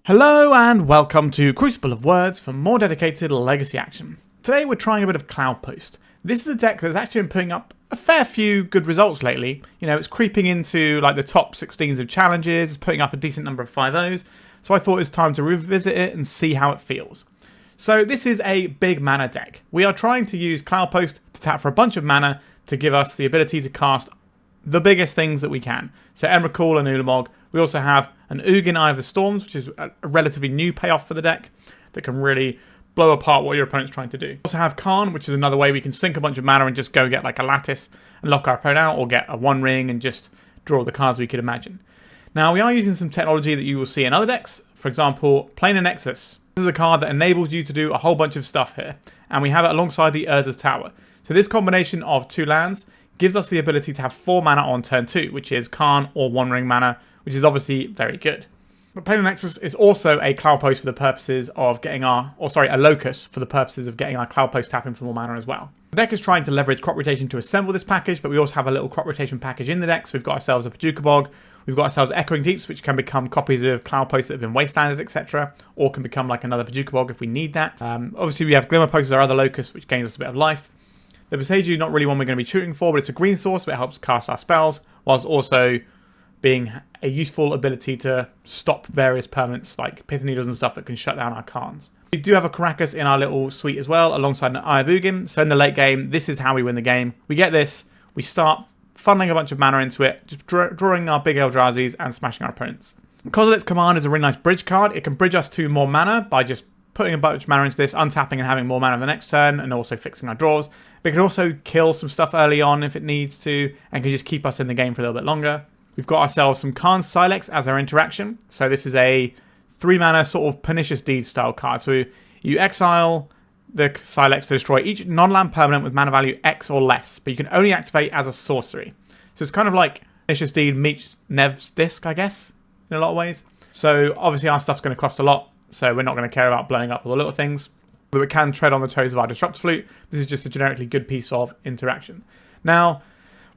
Hello and welcome to Crucible of Words for more dedicated legacy action. Today we're trying a bit of Cloudpost. This is a deck that's actually been putting up a fair few good results lately. You know, it's creeping into like the top 16s of challenges, it's putting up a decent number of 5-0s, so I thought it was time to revisit it and see how it feels. So this is a big mana deck. We are trying to use Cloudpost to tap for a bunch of mana to give us the ability to cast the biggest things that we can. So Emrakul and Ulamog. We also have an Ugin Eye of the Storms, which is a relatively new payoff for the deck that can really blow apart what your opponent's trying to do. We also have Karn, which is another way we can sink a bunch of mana and just go get like a Lattice and lock our opponent out, or get a One Ring and just draw the cards we could imagine. Now we are using some technology that you will see in other decks. For example, Planar Nexus. This is a card that enables you to do a whole bunch of stuff here, and we have it alongside the Urza's Tower. So this combination of two lands gives us the ability to have 4 mana on turn 2, which is Karn or One Ring mana, which is obviously very good. But Planar Nexus is also a Cloudpost for the purposes of getting a Locus for the purposes of getting our Cloudpost tapping for more mana as well. The deck is trying to leverage crop rotation to assemble this package, but we also have a little crop rotation package in the deck. So we've got ourselves a Bojuka Bog, we've got ourselves Echoing Deeps, which can become copies of Cloudposts that have been wastelanded, etc., or can become like another Bojuka Bog if we need that. Obviously we have Glimmerpost as our other Locus, which gains us a bit of life. The Boseiju, not really one we're going to be shooting for, but it's a green source, but it helps cast our spells, whilst also being a useful ability to stop various permanents like Pith Needles and stuff that can shut down our Karns. We do have a Karakas in our little suite as well, alongside an Eye of Ugin. So in the late game, this is how we win the game. We get this, we start funneling a bunch of mana into it, just drawing our big Eldrazi's and smashing our opponents. Kozilek's Command is a really nice bridge card. It can bridge us to more mana by just putting a bunch of mana into this, untapping and having more mana the next turn, and also fixing our draws. But it can also kill some stuff early on if it needs to, and can just keep us in the game for a little bit longer. We've got ourselves some Karn Sylex as our interaction. So this is a 3-mana sort of Pernicious Deed style card. So you exile the Sylex to destroy each non-land permanent with mana value X or less, but you can only activate as a sorcery. So it's kind of like Pernicious Deed meets Nev's Disc, I guess, in a lot of ways. So obviously our stuff's going to cost a lot, so we're not going to care about blowing up all the little things. But we can tread on the toes of our Disruptor Flute. This is just a generically good piece of interaction. Now,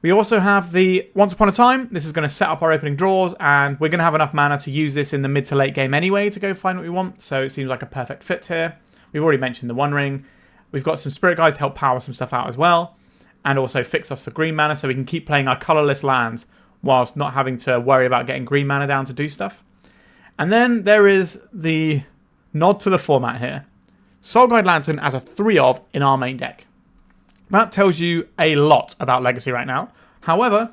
we also have the Once Upon a Time. This is going to set up our opening draws, and we're going to have enough mana to use this in the mid to late game anyway to go find what we want, so it seems like a perfect fit here. We've already mentioned the One Ring. We've got some Spirit Guides to help power some stuff out as well, and also fix us for green mana so we can keep playing our colourless lands whilst not having to worry about getting green mana down to do stuff. And then there is the nod to the format here. Soul Guide Lantern as a 3-of in our main deck. That tells you a lot about Legacy right now. However,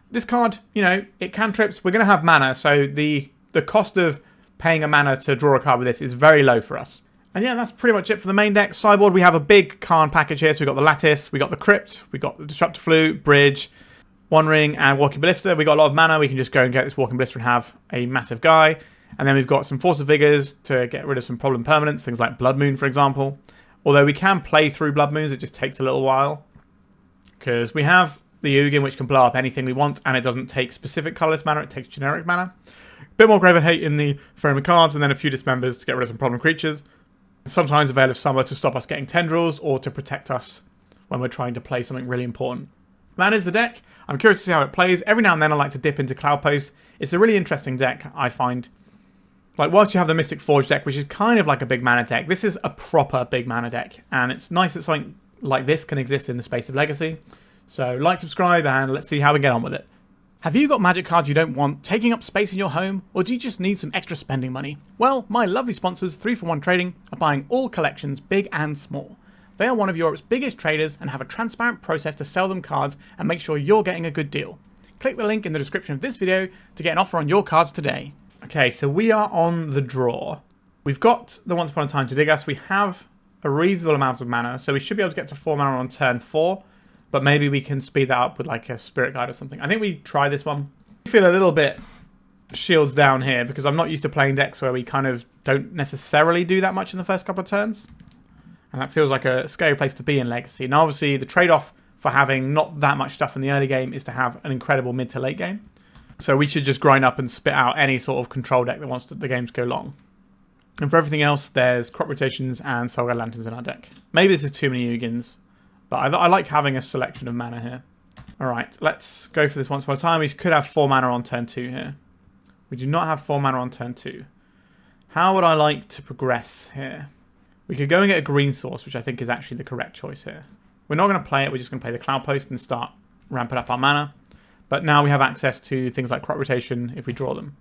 this card, you know, it cantrips. We're going to have mana, so the cost of paying a mana to draw a card with this is very low for us. And yeah, that's pretty much it for the main deck. Sideboard, we have a big Karn package here. So we've got the Lattice, we got the Crypt, we got the Disruptor Flute, Bridge, One Ring, and Walking Ballista. We got a lot of mana. We can just go and get this Walking Ballista and have a massive guy. And then we've got some Force of Vigors to get rid of some problem permanents, things like Blood Moon, for example. Although we can play through Blood Moons, it just takes a little while. Because we have the Ugin, which can blow up anything we want, and it doesn't take specific colourless mana, it takes generic mana. A bit more Grave and Hate in the Faerie Macabres, and then a few Dismembers to get rid of some problem creatures. Sometimes a Veil of Summer to stop us getting tendrils, or to protect us when we're trying to play something really important. That is the deck. I'm curious to see how it plays. Every now and then I like to dip into Cloudpost. It's a really interesting deck, I find. Like, whilst you have the Mystic Forge deck, which is kind of like a big mana deck, this is a proper big mana deck. And it's nice that something like this can exist in the space of Legacy. So, like, subscribe, and let's see how we get on with it. Have you got Magic cards you don't want taking up space in your home? Or do you just need some extra spending money? Well, my lovely sponsors, 3for1 Trading, are buying all collections, big and small. They are one of Europe's biggest traders and have a transparent process to sell them cards and make sure you're getting a good deal. Click the link in the description of this video to get an offer on your cards today. Okay, so we are on the draw. We've got the Once Upon a Time to dig us. We have a reasonable amount of mana, so we should be able to get to 4 mana on turn 4, but maybe we can speed that up with like a Spirit Guide or something. I think we try this one. I feel a little bit shields down here because I'm not used to playing decks where we kind of don't necessarily do that much in the first couple of turns. And that feels like a scary place to be in Legacy. And obviously the trade-off for having not that much stuff in the early game is to have an incredible mid to late game. So we should just grind up and spit out any sort of control deck that wants the game to go long. And for everything else, there's crop rotations and Soul Guide Lanterns in our deck. Maybe this is too many Ugins, but I like having a selection of mana here. Alright, let's go for this Once Upon a Time. We could have 4 mana on turn 2 here. We do not have 4 mana on turn 2. How would I like to progress here? We could go and get a green source, which I think is actually the correct choice here. We're not going to play it. We're just going to play the Cloudpost and start ramping up our mana. But now we have access to things like crop rotation if we draw them.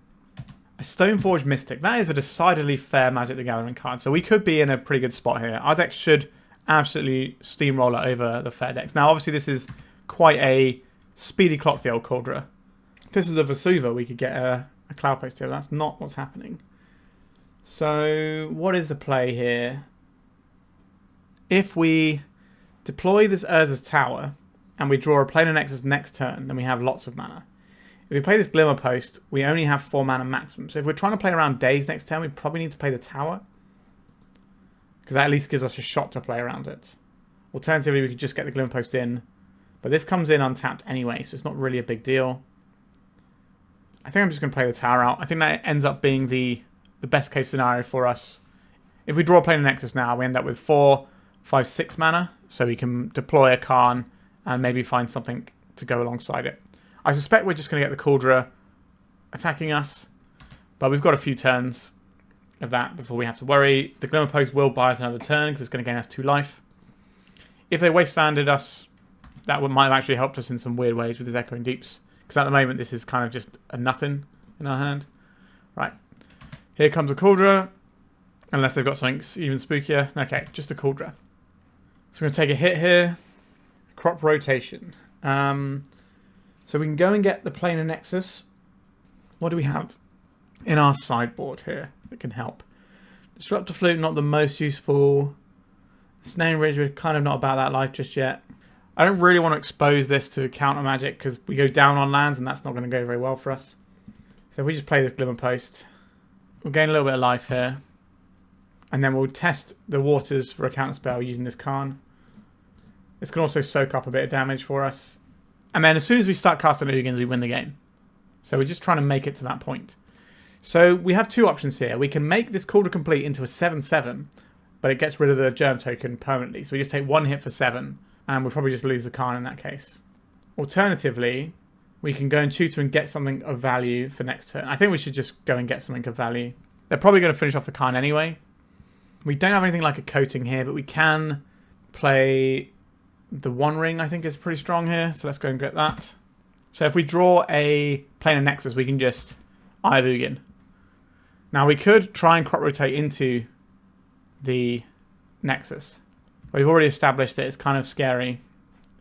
A Stoneforge Mystic. That is a decidedly fair Magic the Gathering card. So we could be in a pretty good spot here. Our deck should absolutely steamroller over the fair decks. Now, obviously, this is quite a speedy clock, the old Cauldra. If this was a Vesuva, we could get a Cloudpost here. That's not what's happening. So, what is the play here? If we deploy this Urza's Tower and we draw a Planar Nexus next turn, then we have lots of mana. If we play this Glimmerpost, we only have 4 mana maximum. So if we're trying to play around Days next turn, we probably need to play the Tower, because that at least gives us a shot to play around it. Alternatively, we could just get the Glimmerpost in, but this comes in untapped anyway, so it's not really a big deal. I think I'm just going to play the Tower out. I think that ends up being the best case scenario for us. If we draw a Planar Nexus now, we end up with 4, 5, 6 mana, so we can deploy a Karn and maybe find something to go alongside it. I suspect we're just going to get the Cauldra attacking us, but we've got a few turns of that before we have to worry. The Glimmerpost will buy us another turn because it's going to gain us 2 life. If they wastelanded us, that might have actually helped us in some weird ways with his Echoing Deeps, because at the moment this is kind of just a nothing in our hand. Right, here comes a Cauldra, unless they've got something even spookier. Okay, just a Cauldra. So we're going to take a hit here. Crop rotation. So we can go and get the Planar Nexus. What do we have in our sideboard here that can help? Disruptor Flute, not the most useful. Ensnaring Bridge, we're kind of not about that life just yet. I don't really want to expose this to counter magic because we go down on lands and that's not going to go very well for us. So if we just play this Glimmerpost, we'll gain a little bit of life here. And then we'll test the waters for a counter spell using this Karn. This can also soak up a bit of damage for us. And then as soon as we start casting Ugins, we win the game. So we're just trying to make it to that point. So we have 2 options here. We can make this Cauldra Complete into a 7/7, but it gets rid of the Germ token permanently. So we just take 1 hit for 7, and we'll probably just lose the Karn in that case. Alternatively, we can go and tutor and get something of value for next turn. I think we should just go and get something of value. They're probably going to finish off the Karn anyway. We don't have anything like a coating here, but we can play the One Ring, I think, is pretty strong here. So let's go and get that. So if we draw a Planar Nexus, we can just Eye of Ugin. Now we could try and crop rotate into the Nexus. We've already established that it's kind of scary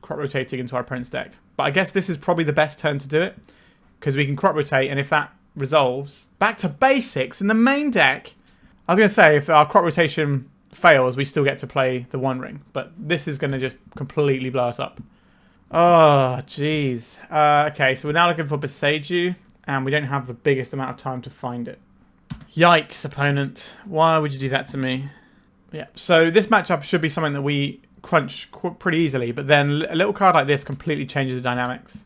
crop rotating into our opponent's deck. But I guess this is probably the best turn to do it, because we can crop rotate, and if that resolves, back to basics in the main deck. I was going to say, if our crop rotation fails, we still get to play the One Ring, but this is going to just completely blow us up. Oh, jeez. Okay, so we're now looking for Boseiju, and we don't have the biggest amount of time to find it. Yikes, opponent. Why would you do that to me? Yeah, so this matchup should be something that we crunch pretty easily, but then a little card like this completely changes the dynamics.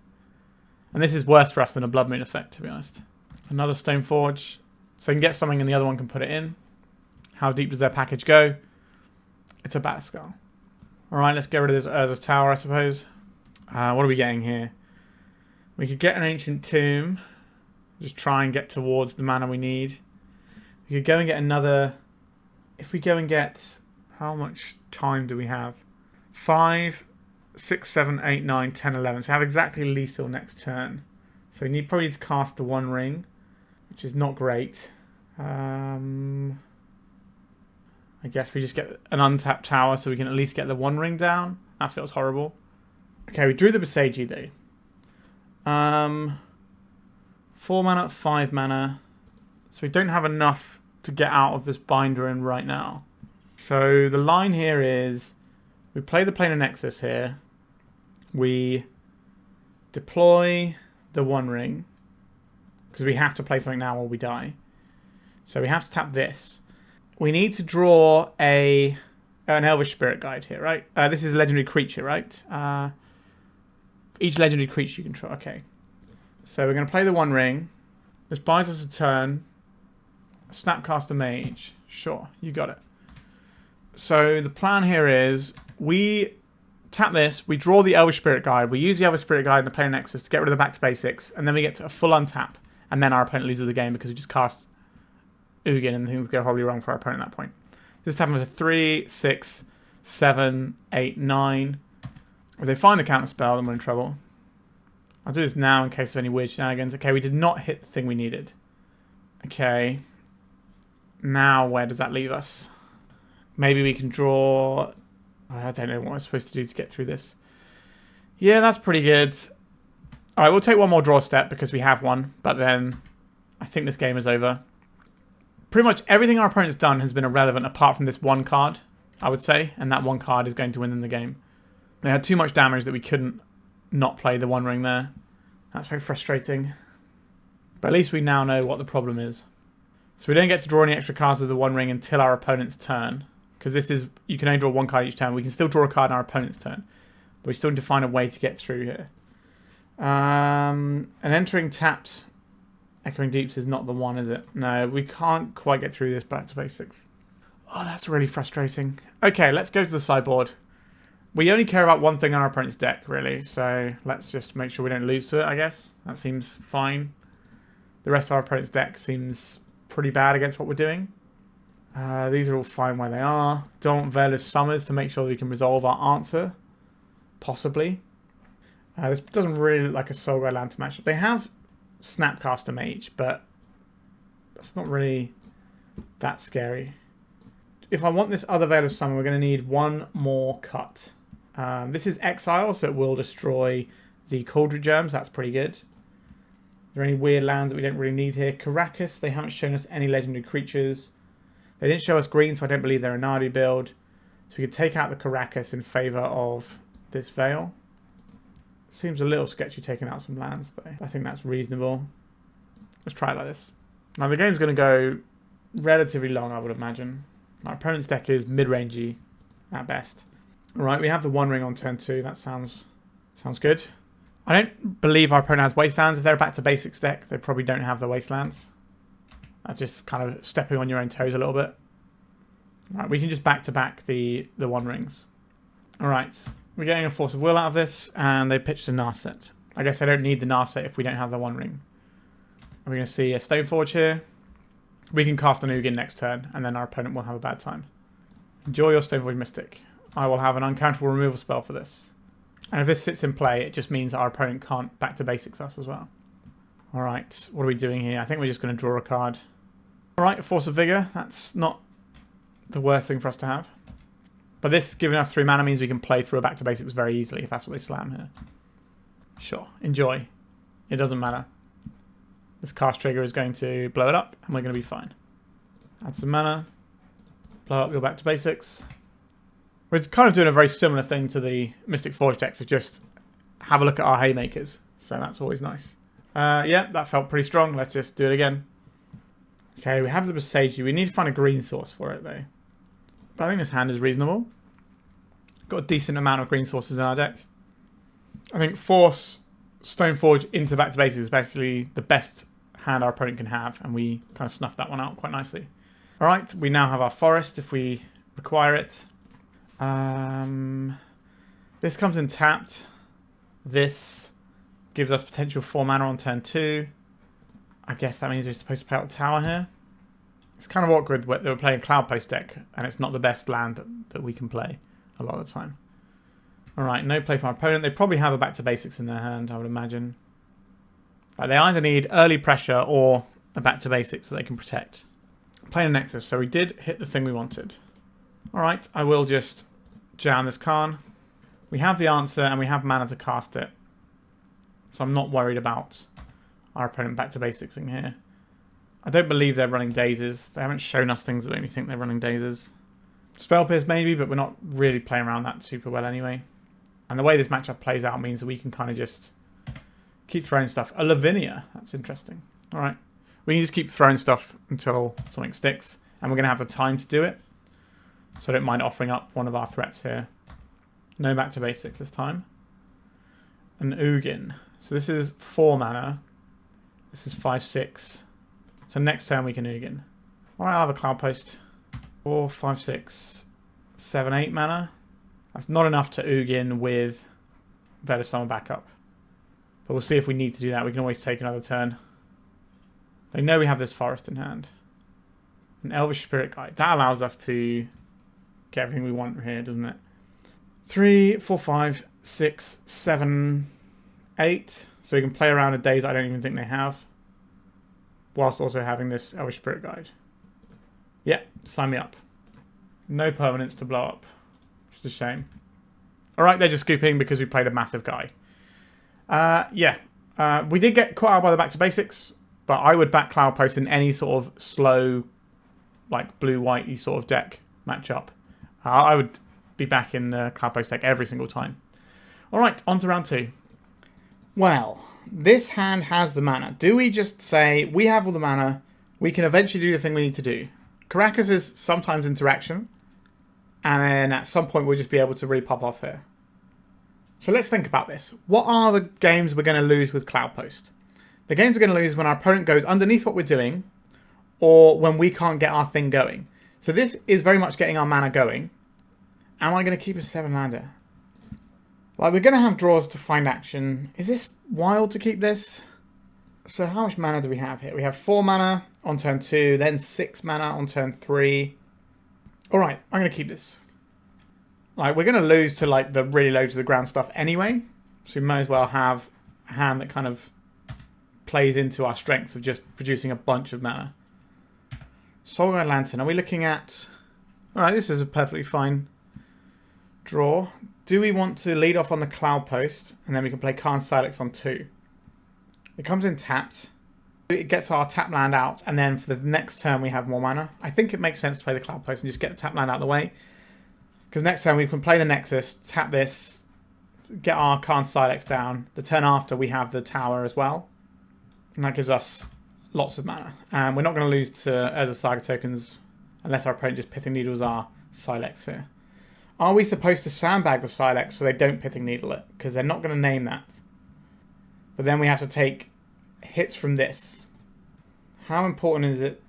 And this is worse for us than a Blood Moon effect, to be honest. Another Stoneforge. So we can get something and the other one can put it in. How deep does their package go? It's a Batterskull. Alright, let's get rid of this Urza's Tower, I suppose. What are we getting here? We could get an Ancient Tomb. Just try and get towards the mana we need. We could go and get another... If we go and get... How much time do we have? 5, 6, 7, 8, 9, 10, 11. So we have exactly lethal next turn. So we probably need to cast the One Ring, which is not great. I guess we just get an untapped tower so we can at least get the One Ring down. That feels horrible. Okay, we drew the Boseiju though. 4 mana, 5 mana. So we don't have enough to get out of this binder in right now. So the line here is we play the Planar Nexus here. We deploy the One Ring, because we have to play something now or we die. So we have to tap this. We need to draw an Elvish Spirit Guide here, right? This is a legendary creature, right? Each legendary creature you control. Okay. So we're going to play the One Ring. This buys us a turn. Snapcaster Mage. Sure, you got it. So the plan here is we tap this, we draw the Elvish Spirit Guide, we use the Elvish Spirit Guide and the Planar Nexus to get rid of the back to basics, and then we get to a full untap, and then our opponent loses the game because we just cast Ugin and things go horribly wrong for our opponent at that point. This happened with a 3, 6, 7, 8, 9. If they find the counter spell, then we're in trouble. I'll do this now in case of any weird shenanigans. Okay, we did not hit the thing we needed. Okay. Now where does that leave us? Maybe we can draw... I don't know what I'm supposed to do to get through this. Yeah, that's pretty good. Alright, we'll take one more draw step because we have one. But then I think this game is over. Pretty much everything our opponent's done has been irrelevant apart from this one card, I would say. And that one card is going to win in the game. They had too much damage that we couldn't not play the One Ring there. That's very frustrating. But at least we now know what the problem is. So we don't get to draw any extra cards with the One Ring until our opponent's turn. Because this is, you can only draw one card each turn. We can still draw a card on our opponent's turn. But we still need to find a way to get through here. And entering tapped Echoing Deeps is not the one, is it? No, we can't quite get through this back to basics. Oh, that's really frustrating. Okay, let's go to the sideboard. We only care about one thing on our opponent's deck, really. So let's just make sure we don't lose to it, I guess. That seems fine. The rest of our opponent's deck seems pretty bad against what we're doing. These are all fine where they are. Don't want Veil's Summers to make sure that we can resolve our answer. Possibly. This doesn't really look like a Soulguide land to match up. They have Snapcaster Mage, but that's not really that scary. If I want this other Veil of Summer, we're going to need one more cut. This is Exile, so it will destroy the Cauldron Germs. That's pretty good. Are there any weird lands that we don't really need here? Karakas, they haven't shown us any legendary creatures. They didn't show us green, so I don't believe they're a Nadi build. So we could take out the Karakas in favour of this Veil. Seems a little sketchy taking out some lands, though. I think that's reasonable. Let's try it like this. Now, the game's going to go relatively long, I would imagine. Our opponent's deck is mid-rangey at best. Alright, we have the One Ring on turn 2. That sounds good. I don't believe our opponent has Wastelands. If they're a back to basics deck, they probably don't have the Wastelands. That's just kind of stepping on your own toes a little bit. Alright, we can just back-to-back the One Rings. Alright, we're getting a Force of Will out of this, and they pitched a Narset. I guess I don't need the Narset if we don't have the One Ring. Are we going to see a Stoneforge here? We can cast an Ugin next turn, and then our opponent will have a bad time. Enjoy your Stoneforge Mystic. I will have an uncounterable removal spell for this. And if this sits in play, it just means our opponent can't back to basics us as well. Alright, what are we doing here? I think we're just going to draw a card. Alright, a Force of Vigor. That's not the worst thing for us to have. But this giving us 3 mana means we can play through a back to basics very easily if that's what they slam here. Sure, enjoy. It doesn't matter. This cast trigger is going to blow it up, and we're going to be fine. Add some mana. Blow up your back to basics. We're kind of doing a very similar thing to the Mystic Forge decks, of just have a look at our haymakers. So that's always nice. Yeah, that felt pretty strong. Let's just do it again. Okay, we have the Boseiju. We need to find a green source for it, though. But I think this hand is reasonable. Got a decent amount of green sources in our deck. I think Force Stoneforge into back to basics is basically the best hand our opponent can have, and we kind of snuffed that one out quite nicely. Alright, we now have our forest if we require it. This comes in tapped. This gives us potential 4 mana on turn 2. I guess that means we're supposed to play out the tower here. It's kind of awkward that we're playing a Cloudpost deck, and it's not the best land that we can play a lot of the time. Alright, no play from our opponent. They probably have a back to basics in their hand, I would imagine. Like, they either need early pressure or a back to basics so they can protect. Planar Nexus, so we did hit the thing we wanted. Alright, I will just jam this Karn. We have the answer and we have mana to cast it. So I'm not worried about our opponent back to basics in here. I don't believe they're running Dazes. They haven't shown us things that make me think they're running Dazes. Spell Pierce maybe, but we're not really playing around that super well anyway. And the way this matchup plays out means that we can kind of just keep throwing stuff. A Lavinia, that's interesting. Alright, we can just keep throwing stuff until something sticks. And we're going to have the time to do it. So I don't mind offering up one of our threats here. No back to basics this time. An Ugin. So this is 4 mana. This is 5, 6. So next turn we can Ugin. Alright, I'll have a Cloudpost. 4, 5, 6, 7, 8 mana. That's not enough to Ugin with Veil of Summer backup. But we'll see if we need to do that. We can always take another turn. They know we have this forest in hand. An Elvish Spirit Guide. That allows us to get everything we want here, doesn't it? 3, 4, 5, 6, 7, 8. So we can play around with days I don't even think they have. Whilst also having this Elvish Spirit Guide. Yeah, sign me up. No permanents to blow up. Which is a shame. Alright, they're just scooping because we played a massive guy. We did get caught out by the back to basics. But I would back Cloudpost in any sort of slow, like blue-whitey sort of deck matchup. I would be back in the Cloudpost deck every single time. Alright, on to round 2. Well, this hand has the mana. Do we just say, we have all the mana, we can eventually do the thing we need to do? Karakas is sometimes interaction, and then at some point we'll just be able to really pop off here. So let's think about this. What are the games we're going to lose with Cloudpost? The games we're going to lose when our opponent goes underneath what we're doing, or when we can't get our thing going. So this is very much getting our mana going. Am I going to keep a 7-lander? Like, we're going to have draws to find action. Is this wild to keep this? So how much mana do we have here? We have 4 mana on turn 2, then 6 mana on turn 3. Alright, I'm going to keep this. Like, we're going to lose to like the really low to the ground stuff anyway. So we might as well have a hand that kind of plays into our strengths of just producing a bunch of mana. Soulguide Lantern. Are we looking at... Alright, this is a perfectly fine draw. Do we want to lead off on the Cloudpost, and then we can play Karn Sylex on 2? It comes in tapped. It gets our tap land out, and then for the next turn we have more mana. I think it makes sense to play the Cloudpost and just get the tap land out of the way. Because next turn we can play the Nexus, tap this, get our Karn Sylex down. The turn after we have the tower as well. And that gives us lots of mana. And we're not going to lose to Urza Saga tokens unless our opponent just Pithing Needles our Sylex here. Are we supposed to sandbag the Sylex so they don't Pithing Needle it? Because they're not going to name that. But then we have to take hits from this. How important is it?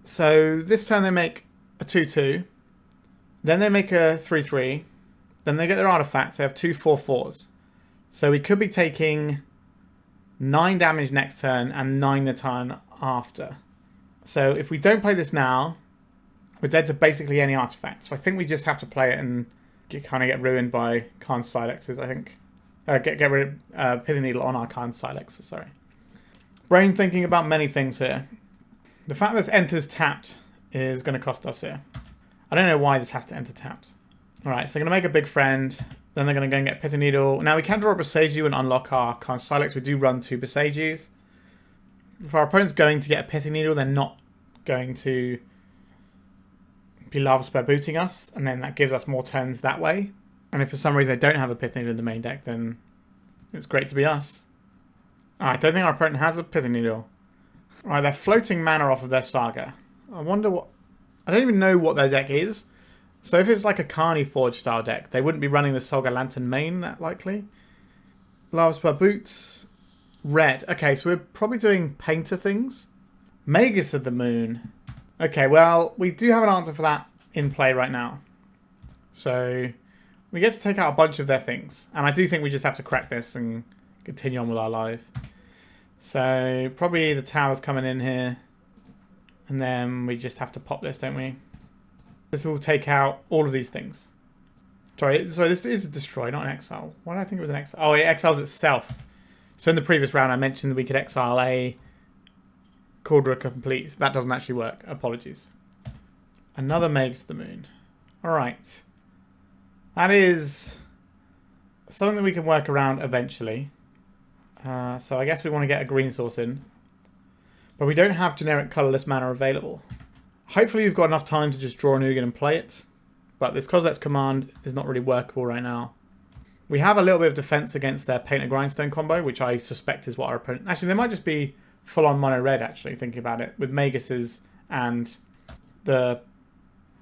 So this turn they make a 2-2. Then they make a 3-3. Then they get their artifacts. They have 2 4/4s. So we could be taking 9 damage next turn and 9 the turn after. So if we don't play this now, we're dead to basically any artifact. So I think we just have to play it and kind of get ruined by Karn Sylexes, I think. Get rid of Pithing Needle on our Karn Sylexes, sorry. Brain thinking about many things here. The fact this enters tapped is going to cost us here. I don't know why this has to enter tapped. Alright, so they're going to make a big friend. Then they're going to go and get Pithing Needle. Now we can draw a Boseiju and unlock our Karn Sylex. We do run 2 Boseijus. If our opponent's going to get a Pithing Needle, they're not going to be Lava Spur booting us. And then that gives us more turns that way. And if for some reason they don't have a Pithing Needle in the main deck, then it's great to be us. I don't think our opponent has a Pithing Needle. Alright, they're floating mana off of their Saga. I wonder what... I don't even know what their deck is. So if it's like a Carney Forge style deck, they wouldn't be running the Soulguide Lantern main that likely. Lava Spur Boots. Red. Okay, so we're probably doing painter things. Magus of the Moon. Okay, well, we do have an answer for that in play right now. So we get to take out a bunch of their things. And I do think we just have to crack this and continue on with our life. So probably the tower's coming in here. And then we just have to pop this, don't we? This will take out all of these things. Sorry, so this is a destroy, not an exile. Why did I think it was an exile? Oh, it exiles itself. So in the previous round, I mentioned that we could exile a Caldra complete. That doesn't actually work. Apologies. Another Magus of the Moon. Alright. That is something that we can work around eventually. So I guess we want to get a green source in. But we don't have generic colourless mana available. Hopefully you've got enough time to just draw an Ugin and play it. But this Kozilek's command is not really workable right now. We have a little bit of defense against their Painter Grindstone combo, which I suspect is what our opponent... Actually, they might just be full-on mono-red, actually, thinking about it, with Maguses and the...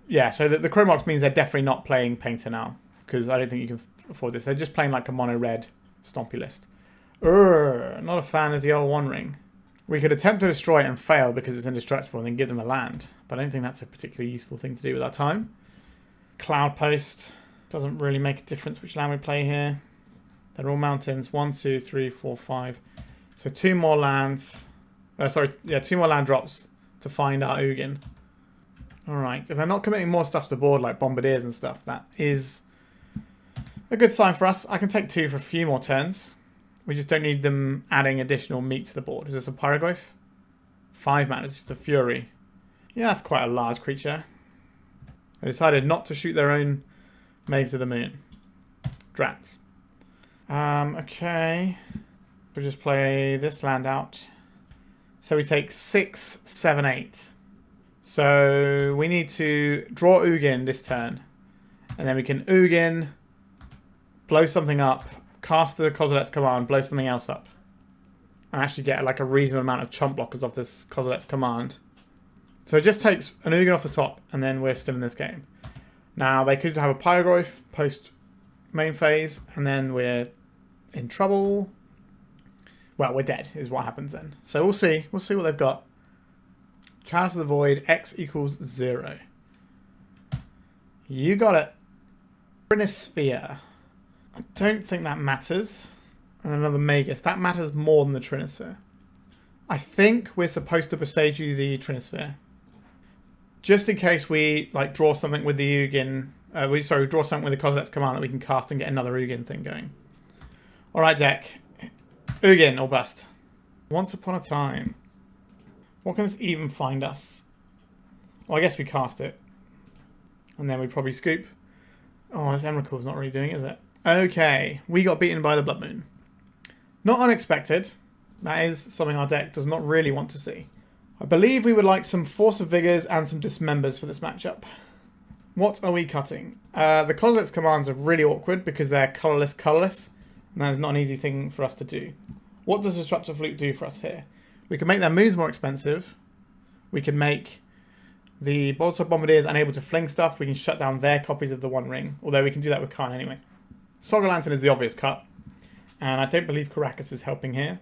Yeah, so the Chrome Box means they're definitely not playing Painter now, because I don't think you can afford this. They're just playing like a mono-red Stompy list. Not a fan of the old One Ring. We could attempt to destroy it and fail because it's indestructible and then give them a land. But I don't think that's a particularly useful thing to do with our time. Cloudpost. Doesn't really make a difference which land we play here. They're all mountains. 1, 2, 3, 4, 5. So 2 more lands. 2 more land drops. to find our Ugin. Alright, if they're not committing more stuff to the board, like Bombardiers and stuff, that is a good sign for us. I can take 2 for a few more turns. We just don't need them adding additional meat to the board. Is this a Pyroglyph? 5 mana, it's just a Fury. Yeah, that's quite a large creature. They decided not to shoot their own Mage to the Moon. Drats. Okay. We'll just play this land out. So we take 6, 7, 8. So we need to draw Ugin this turn. And then we can Ugin, blow something up, cast the Kozilek's command, blow something else up. And actually get like a reasonable amount of chump blockers off this Kozilek's command. So it just takes an Ugin off the top, and then we're still in this game. Now, they could have a Pyroglyph post main phase, and then we're in trouble. Well, we're dead, is what happens then. So we'll see. We'll see what they've got. Chalice of the Void, X equals 0. You got it. Trinisphere. I don't think that matters. And another Magus. That matters more than the Trinisphere. I think we're supposed to Boseiju the Trinisphere. Just in case we like draw something with the Ugin. Draw something with the Kozilek's command that we can cast and get another Ugin thing going. Alright, deck. Ugin or bust. Once upon a time. What can this even find us? Well, I guess we cast it. And then we probably scoop. Oh, this Emrakul's not really doing it, is it? Okay, we got beaten by the Blood Moon. Not unexpected. That is something our deck does not really want to see. I believe we would like some Force of Vigors and some Dismembers for this matchup. What are we cutting? The Kozilek's commands are really awkward because they're colourless, and that is not an easy thing for us to do. What does Disruptor Flute do for us here? We can make their moves more expensive. We can make the Bojuka Bombardiers unable to fling stuff. We can shut down their copies of the One Ring, although we can do that with Karn anyway. Saga Lantern is the obvious cut, and I don't believe Karakas is helping here.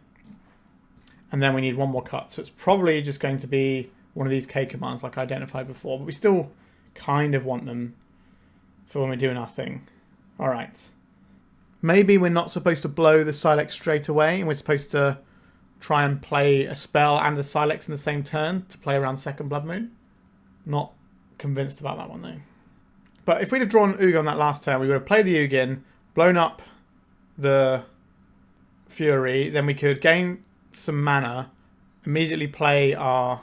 And then we need one more cut. So it's probably just going to be one of these K commands like I identified before. But we still kind of want them for when we're doing our thing. Alright. Maybe we're not supposed to blow the Sylex straight away. And we're supposed to try and play a spell and a Sylex in the same turn to play around second Blood Moon. Not convinced about that one though. But if we'd have drawn Ugin that last turn, we would have played the Ugin, blown up the Fury. Then we could gain some mana, immediately play our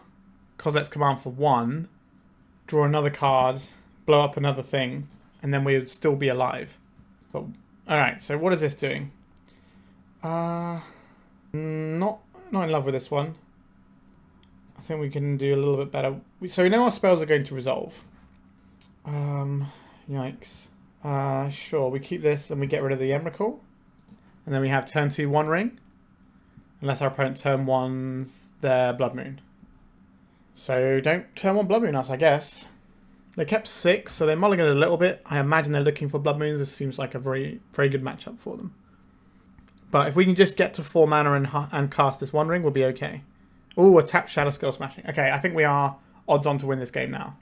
Kozilek's command for 1, draw another card, blow up another thing, and then we would still be alive. But alright, so what is this doing? Not in love with this one. I think we can do a little bit better. So we know our spells are going to resolve. Yikes. Sure, we keep this and we get rid of the Emrakul. And then we have turn 2 One Ring. Unless our opponent turn 1's their Blood Moon. So don't turn 1 Blood Moon us, I guess. They kept 6, so they're mulligan a little bit. I imagine they're looking for Blood Moons. This seems like a very, very good matchup for them. But if we can just get to 4 mana and cast this One Ring, we'll be okay. Ooh, a tap Shadow Skull Smashing. Okay, I think we are odds on to win this game now.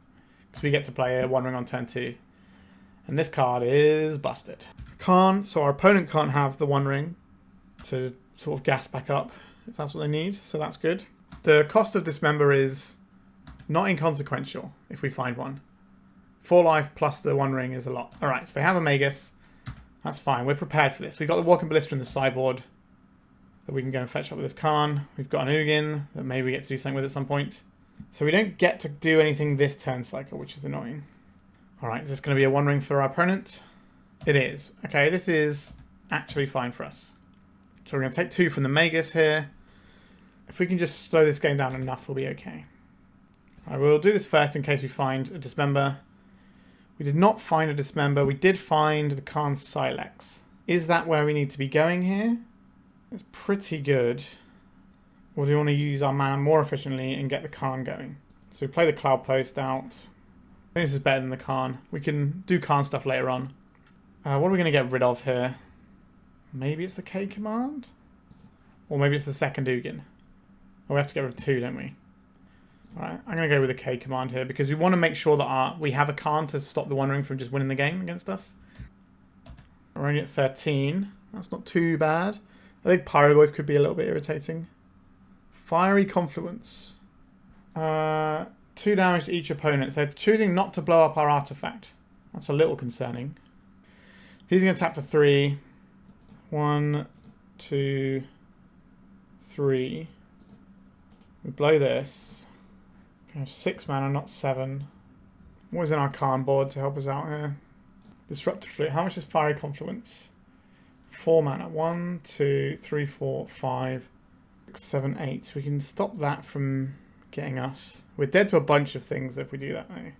Because we get to play a One Ring on turn 2. And this card is busted. Karn, so our opponent can't have the One Ring to sort of gas back up if that's what they need, so that's good. The cost of Dismember is not inconsequential if we find one. 4 life plus the One Ring is a lot. Alright, so they have a Magus. That's fine, we're prepared for this. We've got the Walking Ballista in the sideboard that we can go and fetch up with this Karn. We've got an Ugin that maybe we get to do something with at some point. So we don't get to do anything this turn cycle, which is annoying. Alright, is this going to be a One Ring for our opponent? It is. Okay, this is actually fine for us. So we're going to take 2 from the Magus here. If we can just slow this game down enough, we'll be okay. I will do this first in case we find a Dismember. We did not find a Dismember. We did find the Karn Sylex. Is that where we need to be going here? It's pretty good. Or do we want to use our mana more efficiently and get the Karn going? So we play the Cloudpost out. I think this is better than the Karn. We can do Karn stuff later on. What are we going to get rid of here? Maybe it's the K command? Or maybe it's the second Ugin. Oh, we have to get rid of 2, don't we? Alright, I'm going to go with the K command here because we want to make sure that we have a Karn to stop the One Ring from just winning the game against us. We're only at 13. That's not too bad. I think Pyroglyph could be a little bit irritating. Fiery Confluence. 2 damage to each opponent. So choosing not to blow up our artifact. That's a little concerning. He's going to tap for 3. 1, 2, 3. We blow this. We have 6 mana, not 7. What is in our Karn board to help us out here? Disruptor Flute. How much is Fiery Confluence? 4 mana. 1, 2, 3, 4, 5, 6, 7, 8. So we can stop that from getting us. We're dead to a bunch of things if we do that, though.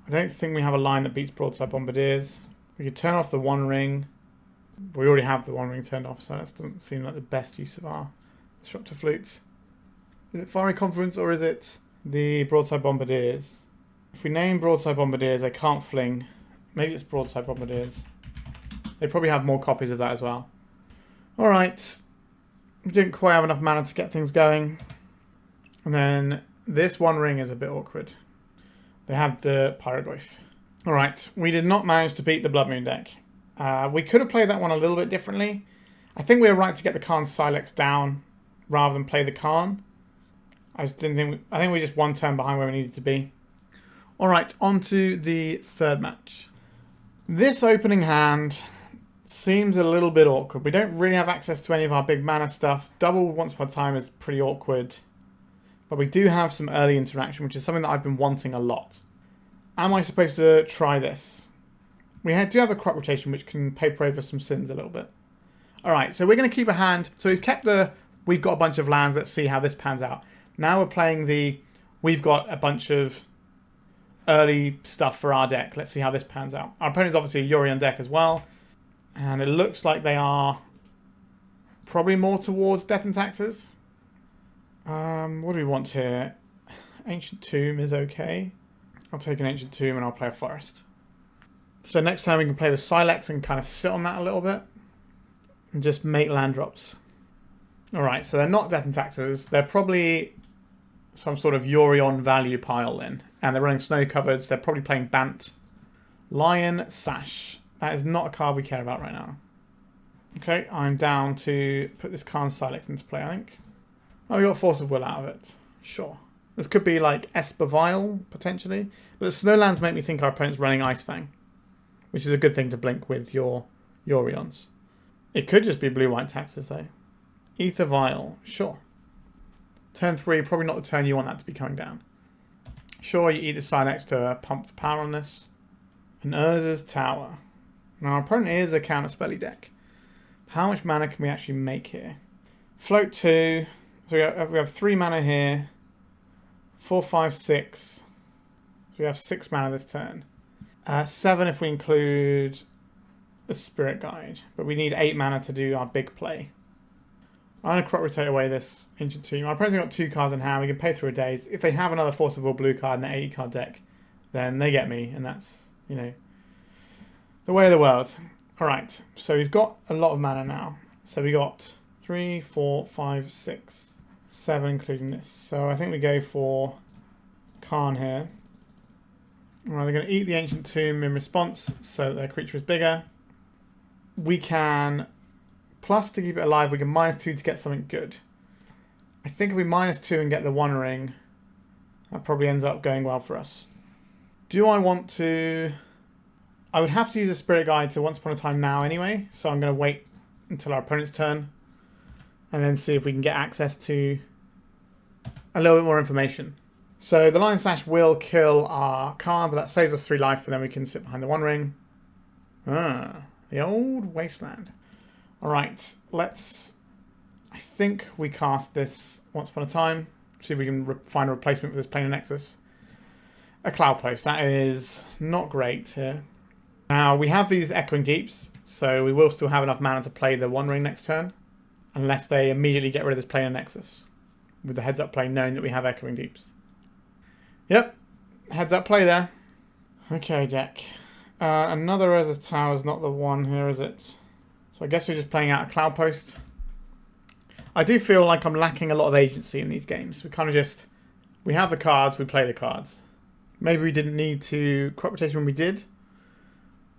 I don't think we have a line that beats Broadside Bombardiers. We could turn off the One Ring. We already have the One Ring turned off, so that doesn't seem like the best use of our Disruptor Flute. Is it Fiery Confluence or is it the Broadside Bombardiers? If we name Broadside Bombardiers, they can't fling. Maybe it's Broadside Bombardiers. They probably have more copies of that as well. Alright. We didn't quite have enough mana to get things going. And then this One Ring is a bit awkward. They have the Pyrodwyf. Alright, we did not manage to beat the Blood Moon deck. We could have played that one a little bit differently. I think we were right to get the Karn Sylex down rather than play the Karn. I think we just one turn behind where we needed to be. Alright, on to the third match. This opening hand seems a little bit awkward. We don't really have access to any of our big mana stuff. Double Once Upon a Time is pretty awkward. But we do have some early interaction, which is something that I've been wanting a lot. Am I supposed to try this? We do have a crop rotation, which can paper over some sins a little bit. Alright, so we're going to keep a hand. So we've got a bunch of lands. Let's see how this pans out. Now we're playing we've got a bunch of early stuff for our deck. Let's see how this pans out. Our opponent's obviously a Yori on deck as well. And it looks like they are probably more towards Death and Taxes. What do we want here? Ancient Tomb is okay. I'll take an Ancient Tomb and I'll play a Forest. So next time we can play the Sylex and kind of sit on that a little bit. And just make land drops. Alright, so they're not Death and Taxes. They're probably some sort of Yorion value pile then. And they're running Snow Covered. So they're probably playing Bant. Lion Sash. That is not a card we care about right now. Okay, I'm down to put this Karn Sylex into play, I think. Oh, we got Force of Will out of it. Sure. This could be like Esper Vial, potentially. But the Snowlands make me think our opponent's running Ice Fang. Which is a good thing to blink with your Yorions. It could just be blue-white taxes, though. Ether Vial. Sure. Turn 3, probably not the turn you want that to be coming down. Sure, you eat the Sylex to pump the power on this. And Urza's Tower. Now, our opponent is a counter-spelly deck. How much mana can we actually make here? Float 2. So we have 3 mana here. 4, 5, 6. So we have 6 mana this turn. 7 if we include the Spirit Guide. But we need 8 mana to do our big play. I'm going to crop rotate away this Ancient Tomb. Our opponent's got 2 cards in hand. We can pay through a daze. If they have another Force of Will blue card in their 80 card deck, then they get me. And that's, you know, the way of the world. Alright, so we've got a lot of mana now. So we got 3, 4, 5, 6, 7 including this. So I think we go for Karn here. Alright, they're going to eat the Ancient Tomb in response so that their creature is bigger. We can, plus to keep it alive, we can -2 to get something good. I think if we -2 and get the One Ring, that probably ends up going well for us. Do I want to... I would have to use a Spirit Guide to Once Upon a Time now anyway, so I'm going to wait until our opponent's turn and then see if we can get access to a little bit more information. So the Lion Slash will kill our Karn, but that saves us 3 life, and then we can sit behind the One Ring. Ah, the old Wasteland. Alright, let's... I think we cast this Once Upon a Time. See if we can find a replacement for this Planar Nexus. A Cloudpost. That is not great here. Now, we have these Echoing Deeps, so we will still have enough mana to play the One Ring next turn, unless they immediately get rid of this Planar Nexus, with the heads-up play knowing that we have Echoing Deeps. Yep, heads-up play there. Okay, deck. Another Urza Tower is not the one here, is it? So I guess we're just playing out a Cloudpost. I do feel like I'm lacking a lot of agency in these games. We kind of just... We have the cards, we play the cards. Maybe we didn't need to crop rotation when we did,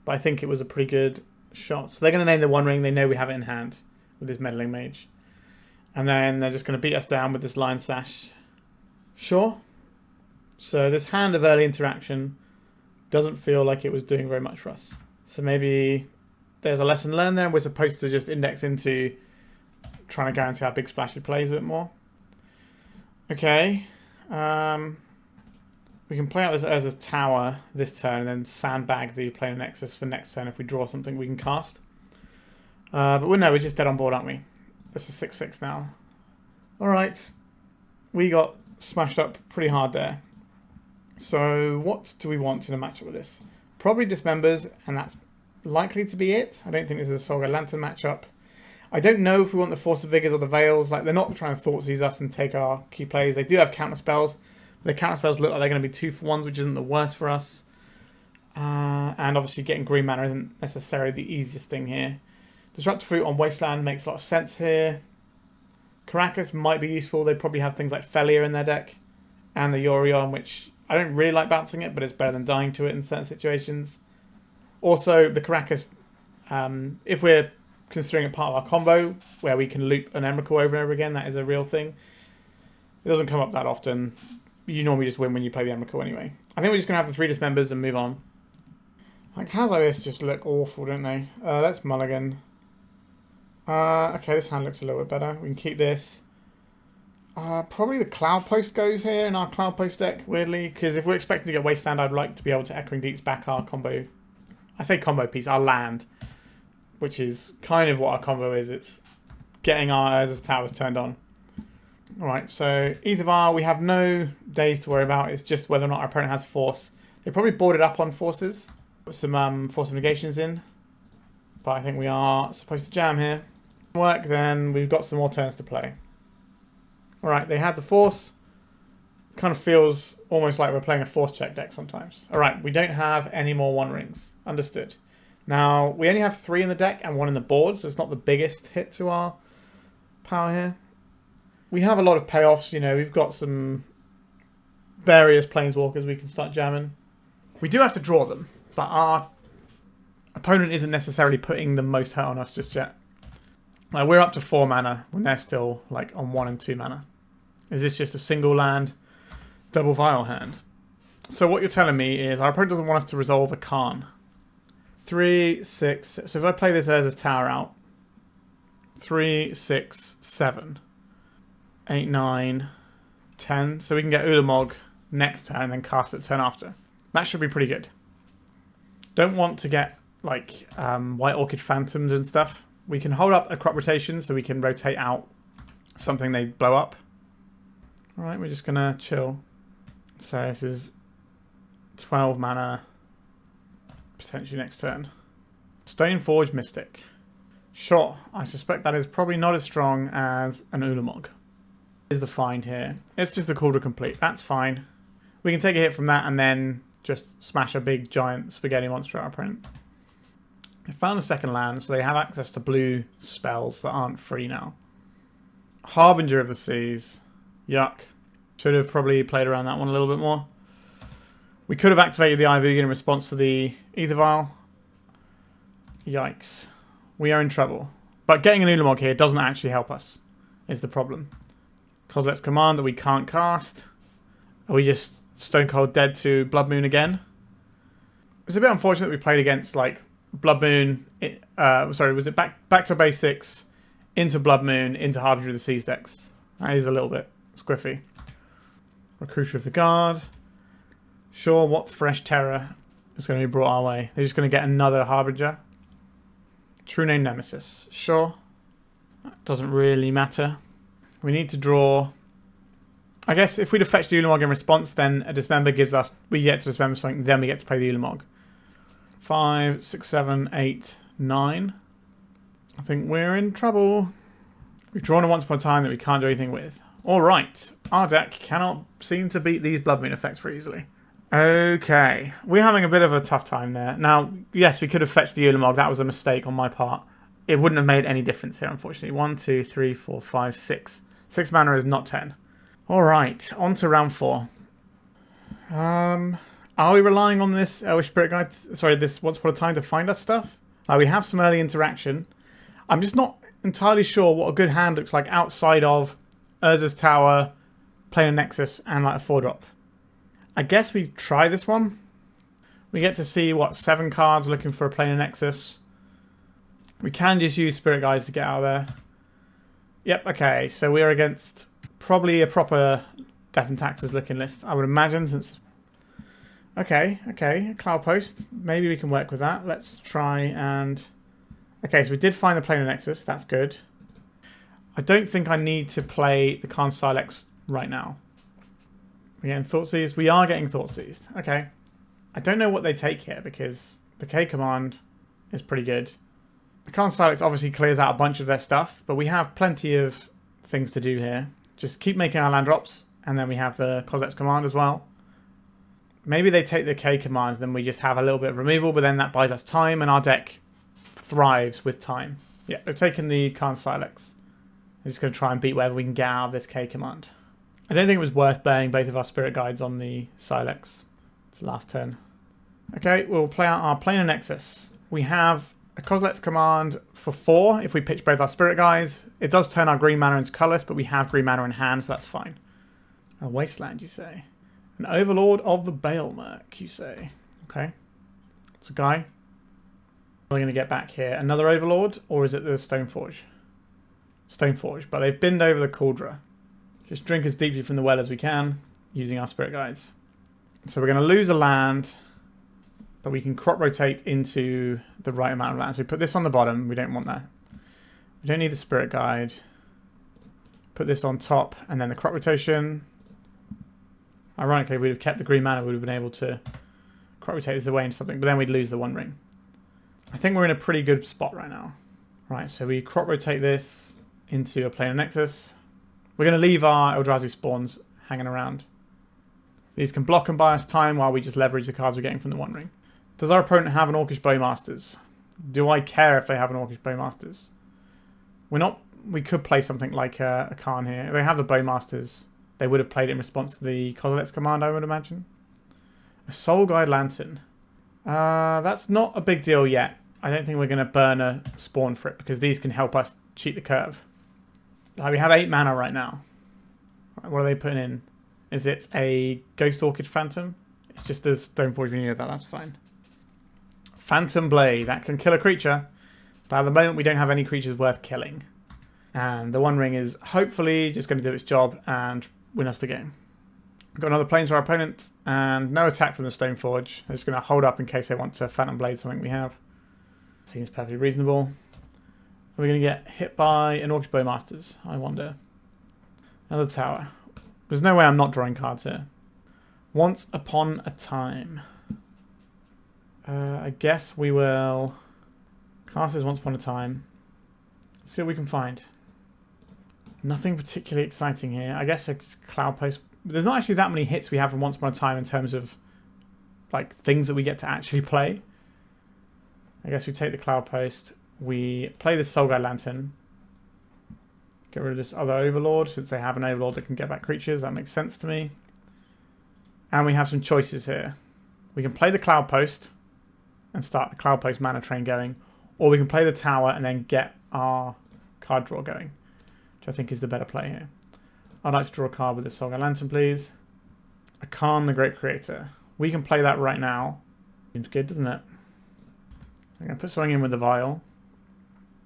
but I think it was a pretty good shot. So they're going to name the One Ring. They know we have it in hand with this Meddling Mage. And then they're just going to beat us down with this Lion Slash. Sure. So this hand of early interaction doesn't feel like it was doing very much for us. So maybe there's a lesson learned there. We're supposed to just index into trying to guarantee our big splashy plays a bit more. Okay. We can play out this as a tower this turn and then sandbag the Planar Nexus for next turn if we draw something we can cast. But we're just dead on board, aren't we? This is 6-6 now. Alright. We got smashed up pretty hard there. So what do we want in a matchup with this? Probably Dismembers, and that's likely to be it. I don't think this is a Solga Lantern matchup. I don't know if we want the Force of Vigors or the Veils. Like, they're not trying to Thoughtseize us and take our key plays. They do have counter spells. The counter spells look like they're going to be 2-for-1s, which isn't the worst for us. And obviously getting green mana isn't necessarily the easiest thing here. Disruptor Flute on Wasteland makes a lot of sense here. Karakas might be useful. They probably have things like Failure in their deck. And the Yorion, which I don't really like bouncing it, but it's better than dying to it in certain situations. Also, the Karakas, if we're considering it part of our combo, where we can loop an Emrakul over and over again, that is a real thing. It doesn't come up that often. You normally just win when you play the Emrakul anyway. I think we're just going to have the 3 Dismembers and move on. Like, hands like this just look awful, don't they? Let's mulligan. Okay, this hand looks a little bit better. We can keep this. Probably the Cloudpost goes here in our Cloudpost deck, weirdly, because if we're expecting to get Wasteland, I'd like to be able to Echoing Deeps back our combo. I say combo piece, our land, which is kind of what our combo is. It's getting our Urza's Towers turned on. Alright, so Aethervar, we have no days to worry about. It's just whether or not our opponent has Force. They probably boarded up on Forces. Put some Force of Negations in. But I think we are supposed to jam here. Work, then we've got some more turns to play. Alright, they had the Force. Kind of feels almost like we're playing a Force check deck sometimes. Alright, we don't have any more One Rings. Understood. Now, we only have 3 in the deck and 1 in the board, so it's not the biggest hit to our power here. We have a lot of payoffs, you know, we've got some various planeswalkers we can start jamming. We do have to draw them, but our opponent isn't necessarily putting the most hurt on us just yet. Like, we're up to 4 mana when they're still like on 1 and 2 mana. Is this just a single land, double vial hand? So what you're telling me is our opponent doesn't want us to resolve a Karn. 3, 6, so if I play this as a tower out, 3, 6, 7, 8, 9, 10. So we can get Ulamog next turn and then cast it turn after. That should be pretty good. Don't want to get like White Orchid Phantoms and stuff. We can hold up a crop rotation so we can rotate out something they blow up. Alright, we're just going to chill. So this is 12 mana, potentially next turn. Stoneforge Mystic. Sure, I suspect that is probably not as strong as an Ulamog. Is the find here. It's just a Cauldron Complete. That's fine. We can take a hit from that and then just smash a big giant spaghetti monster at our opponent. They found the second land, so they have access to blue spells that aren't free now. Harbinger of the Seas. Yuck. Should have probably played around that one a little bit more. We could have activated the Eye of Ugin in response to the Aether Vial. Yikes. We are in trouble. But getting an Ulamog here doesn't actually help us, is the problem. Kozilek's command that we can't cast. Are we just stone cold dead to Blood Moon again? It's a bit unfortunate that we played against like Blood Moon. Sorry, was it back to basics, into Blood Moon, into Harbinger of the Seas decks? That is a little bit squiffy. Recruiter of the Guard. Sure, what fresh terror is going to be brought our way? They're just going to get another Harbinger. True Name Nemesis. Sure. That doesn't really matter. We need to draw. I guess if we'd have fetched the Ulamog in response, then a Dismember gives us. We get to Dismember something, then we get to play the Ulamog. 5, 6, 7, 8, 9. I think we're in trouble. We've drawn a Once Upon a Time that we can't do anything with. Alright. Our deck cannot seem to beat these Blood Moon effects very easily. Okay. We're having a bit of a tough time there. Now, yes, we could have fetched the Ulamog. That was a mistake on my part. It wouldn't have made any difference here, unfortunately. 1, 2, 3, 4, 5, 6. 6 mana is not 10. Alright, on to round 4. Are we relying on this Elvish Spirit Guide? Sorry, this Once Upon a Time to find us stuff? We have some early interaction. I'm just not entirely sure what a good hand looks like outside of Urza's Tower, Planar Nexus and like a 4-drop. I guess we try this one. We get to see, what, 7 cards looking for a Planar Nexus. We can just use Spirit Guides to get out of there. Yep, okay, so we're against probably a proper Death and Taxes looking list, I would imagine, since... Okay, Cloudpost. Maybe we can work with that. Let's try and... Okay, so we did find the Planar Nexus. That's good. I don't think I need to play the Karn Sylex right now. We're getting Thoughtseized. We are getting Thoughtseized. Okay. I don't know what they take here because the K command is pretty good. The Karn Sylex obviously clears out a bunch of their stuff, but we have plenty of things to do here. Just keep making our land drops, and then we have the Kozilek's command as well. Maybe they take the K command, then we just have a little bit of removal, but then that buys us time, and our deck thrives with time. Yeah, they're taking the Karn Sylex. We're just going to try and beat whatever we can get out of this K command. I don't think it was worth burning both of our Spirit Guides on the Sylex. It's the last turn. Okay, we'll play out our Planar Nexus. We have a Kozilek's command for 4 if we pitch both our Spirit Guides. It does turn our green mana into colourless, but we have green mana in hand, so that's fine. A Wasteland, you say? An Overlord of the Baelmerk, you say? Okay. It's a guy. We're going to get back here. Another Overlord, or is it the Stoneforge? Stoneforge, but they've binned over the Cauldron. Just drink as deeply from the well as we can, using our Spirit Guides. So we're going to lose a land, but we can crop rotate into the right amount of land. So we put this on the bottom. We don't want that. We don't need the Spirit Guide. Put this on top, and then the crop rotation. Ironically, if we'd have kept the green mana, we would have been able to crop rotate this away into something, but then we'd lose the One Ring. I think we're in a pretty good spot right now. Right, so we crop rotate this into a Planar Nexus. We're going to leave our Eldrazi spawns hanging around. These can block and buy us time while we just leverage the cards we're getting from the One Ring. Does our opponent have an Orcish Bowmasters? Do I care if they have an Orcish Bowmasters? We're not... We could play something like a Karn here. If they have the Bowmasters, they would have played it in response to the Kozilek's command, I would imagine. A Soul Guide Lantern. That's not a big deal yet. I don't think we're going to burn a spawn for it because these can help us cheat the curve. We have 8 mana right now. Right, what are they putting in? Is it a Ghost Orchid Phantom? It's just a Stoneforge Veneer, that's fine. Phantom Blade, that can kill a creature. But at the moment we don't have any creatures worth killing. And the One Ring is hopefully just going to do its job and win us the game. We've got another Plains for our opponent and no attack from the Stoneforge. They're just going to hold up in case they want to Phantom Blade something we have. Seems perfectly reasonable. Are we going to get hit by an Orcish Bowmasters? I wonder. Another tower. There's no way I'm not drawing cards here. Once Upon a Time. I guess we will cast this Once Upon a Time. Let's see what we can find. Nothing particularly exciting here. I guess it's Cloudpost. There's not actually that many hits we have from Once Upon a Time in terms of like things that we get to actually play. I guess we take the Cloudpost. We play this Soul Guide Lantern. Get rid of this other Overlord, since they have an Overlord that can get back creatures. That makes sense to me. And we have some choices here. We can play the Cloudpost and start the Cloudpost mana train going. Or we can play the tower and then get our card draw going, which I think is the better play here. I'd like to draw a card with this Soul Guide Lantern, please. A Karn the Great Creator. We can play that right now. Seems good, doesn't it? I'm going to put something in with the Vial.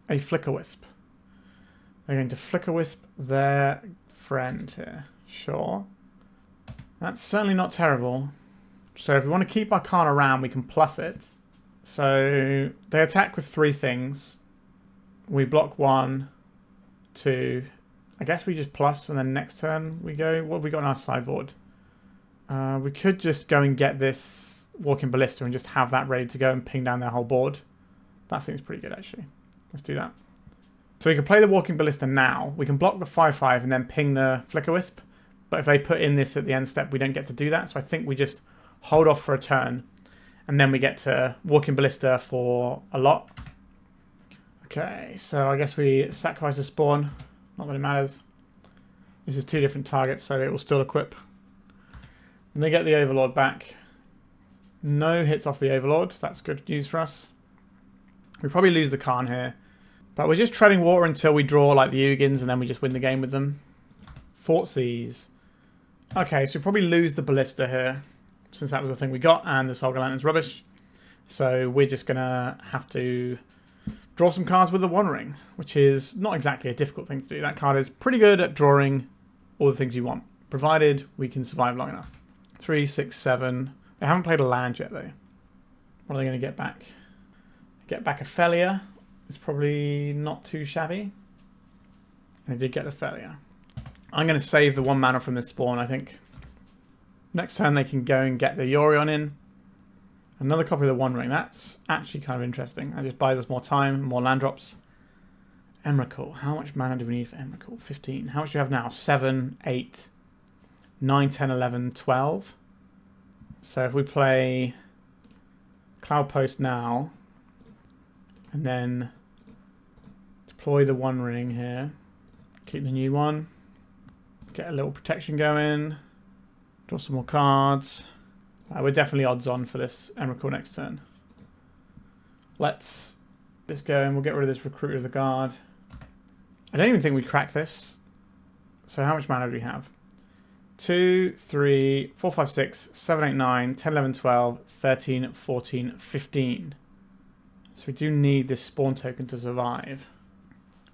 A Flicker Wisp. They're going to Flicker Wisp their friend here. Sure. That's certainly not terrible. So if we want to keep our Karn around, we can plus it. So they attack with 3 things. We block 1, 2. I guess we just plus, and then next turn we go. What have we got on our sideboard? We could just go and get this Walking Ballista and just have that ready to go and ping down their whole board. That seems pretty good, actually. Let's do that. So we can play the Walking Ballista now. We can block the 5/5 and then ping the Flicker Wisp. But if they put in this at the end step, we don't get to do that. So I think we just hold off for a turn. And then we get to Walking Ballista for a lot. Okay, so I guess we sacrifice a spawn. Not that it matters. This is 2 different targets, so it will still equip. And they get the Overlord back. No hits off the Overlord. That's good news for us. We probably lose the Karn here. But we're just treading water until we draw like the Ugins and then we just win the game with them. Thoughtseize. Okay, so we probably lose the Ballista here, since that was the thing we got, and the Solgar Lantern's rubbish. So we're just going to have to draw some cards with the One Ring, which is not exactly a difficult thing to do. That card is pretty good at drawing all the things you want, provided we can survive long enough. 3, 6, 7. They haven't played a land yet, though. What are they going to get back? Get back a Felia. It's probably not too shabby. And they did get the Felia. I'm going to save the 1 mana from this spawn, I think. Next turn they can go and get the Yorion in. Another copy of the One Ring. That's actually kind of interesting. That just buys us more time, more land drops. Emrakul. How much mana do we need for Emrakul? 15. How much do you have now? 7, 8, 9, 10, 11, 12. So if we play Cloudpost now, and then deploy the One Ring here, keep the new one, get a little protection going, draw some more cards. We're definitely odds on for this Emrakul next turn. Let's go and we'll get rid of this Recruiter of the Guard. I don't even think we crack this. So how much mana do we have? 2, 3, 4, 5, 6, 7, 8, 9, 10, 11, 12, 13, 14, 15. So we do need this spawn token to survive.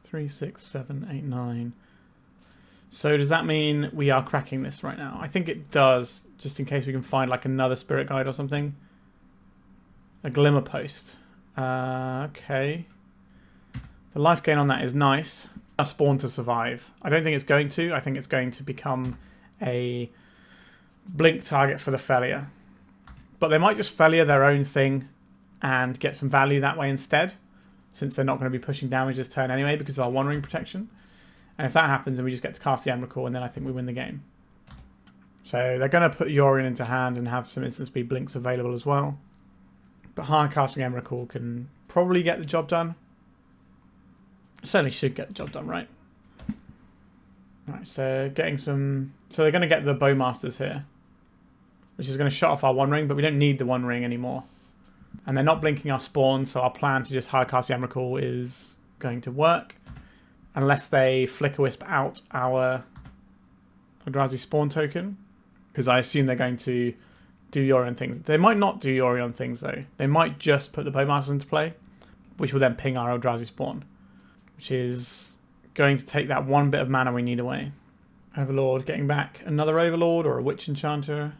3, 6, 7, 8, 9. So does that mean we are cracking this right now? I think it does, just in case we can find like another Spirit Guide or something. A Glimmerpost. Okay. The life gain on that is nice. A spawn to survive. I don't think it's going to. I think it's going to become a blink target for the Felia. But they might just Felia their own thing and get some value that way instead, since they're not going to be pushing damage this turn anyway because of our One Ring protection. And if that happens, then we just get to cast the Emrakul, and then I think we win the game. So they're going to put Yorion into hand and have some instant speed blinks available as well. But hard casting Emrakul can probably get the job done. Certainly should get the job done, right? Right, so getting some... So they're going to get the Bowmasters here, which is going to shut off our One Ring, but we don't need the One Ring anymore. And they're not blinking our spawn, so our plan to just hard cast the Emrakul is going to work. Unless they Flicker Wisp out our Eldrazi spawn token. Because I assume they're going to do Yorion things. They might not do Yorion things, though. They might just put the Bowmasters into play, which will then ping our Eldrazi spawn. Which is going to take that one bit of mana we need away. Overlord getting back another Overlord or a Witch Enchanter.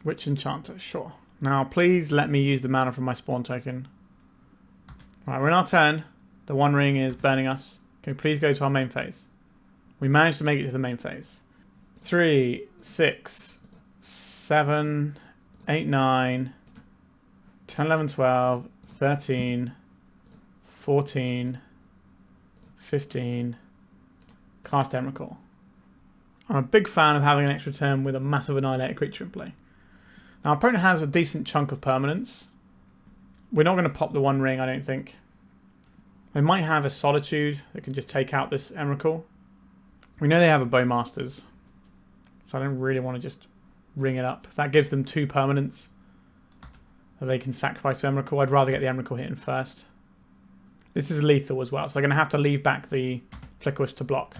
Witch Enchanter, sure. Now, please let me use the mana from my spawn token. Right, we're in our turn. The One Ring is burning us. Can we please go to our main phase? We managed to make it to the main phase. 3, 6, 7, 8, 9, 10, 11, 12, 13, 14, 15. Cast Emrakul. I'm a big fan of having an extra turn with a massive annihilated creature in play. Now, our opponent has a decent chunk of permanents. We're not going to pop the One Ring, I don't think. They might have a Solitude that can just take out this Emrakul. We know they have a Bowmasters, so I don't really want to just ring it up. That gives them 2 permanents that they can sacrifice to Emrakul. I'd rather get the Emrakul hitting first. This is lethal as well, so they're going to have to leave back the Flicker Wisp to block.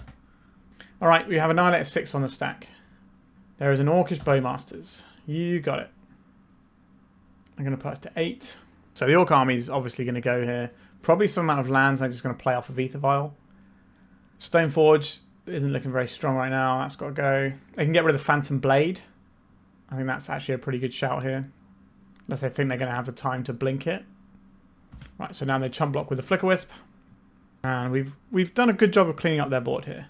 Alright, we have Annihilator 6 on the stack. There is an Orcish Bowmasters. You got it. I'm going to put us to 8. So the Orc army is obviously going to go here. Probably some amount of lands they're just going to play off of Aether Vial. Stoneforge isn't looking very strong right now. That's got to go. They can get rid of the Phantom Blade. I think that's actually a pretty good shout here. Unless they think they're going to have the time to blink it. Right, so now they chump block with the Flicker Wisp. And we've done a good job of cleaning up their board here.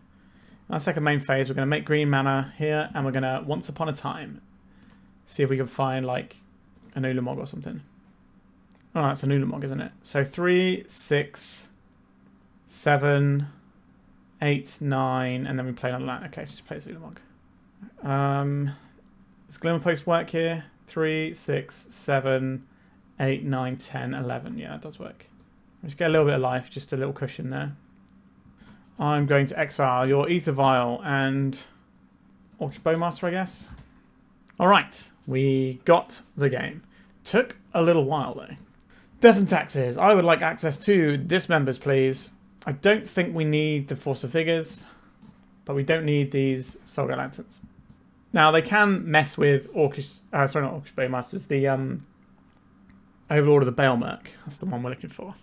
In our second main phase, we're going to make green mana here. And we're going to, Once Upon a Time, see if we can find like an Ulamog or something. Oh, that's an Ulamog, isn't it? So 3, 6, 7, 8, 9, and then we play another land. Okay, so just play this Ulamog. Does Glimmerpost work here? 3, 6, 7, 8, 9, 10, 11. Yeah, it does work. Just get a little bit of life, just a little cushion there. I'm going to exile your Aether Vial and Orcish Bowmaster, I guess. Alright, we got the game. Took a little while though. Death and Taxes. I would like access to Dismembers, please. I don't think we need the Force of Vigors, but we don't need these Solgar Lanterns. Now, they can mess with Orcish... sorry, not Orcish Baymasters. The Overlord of the Baelmerk. That's the one we're looking for.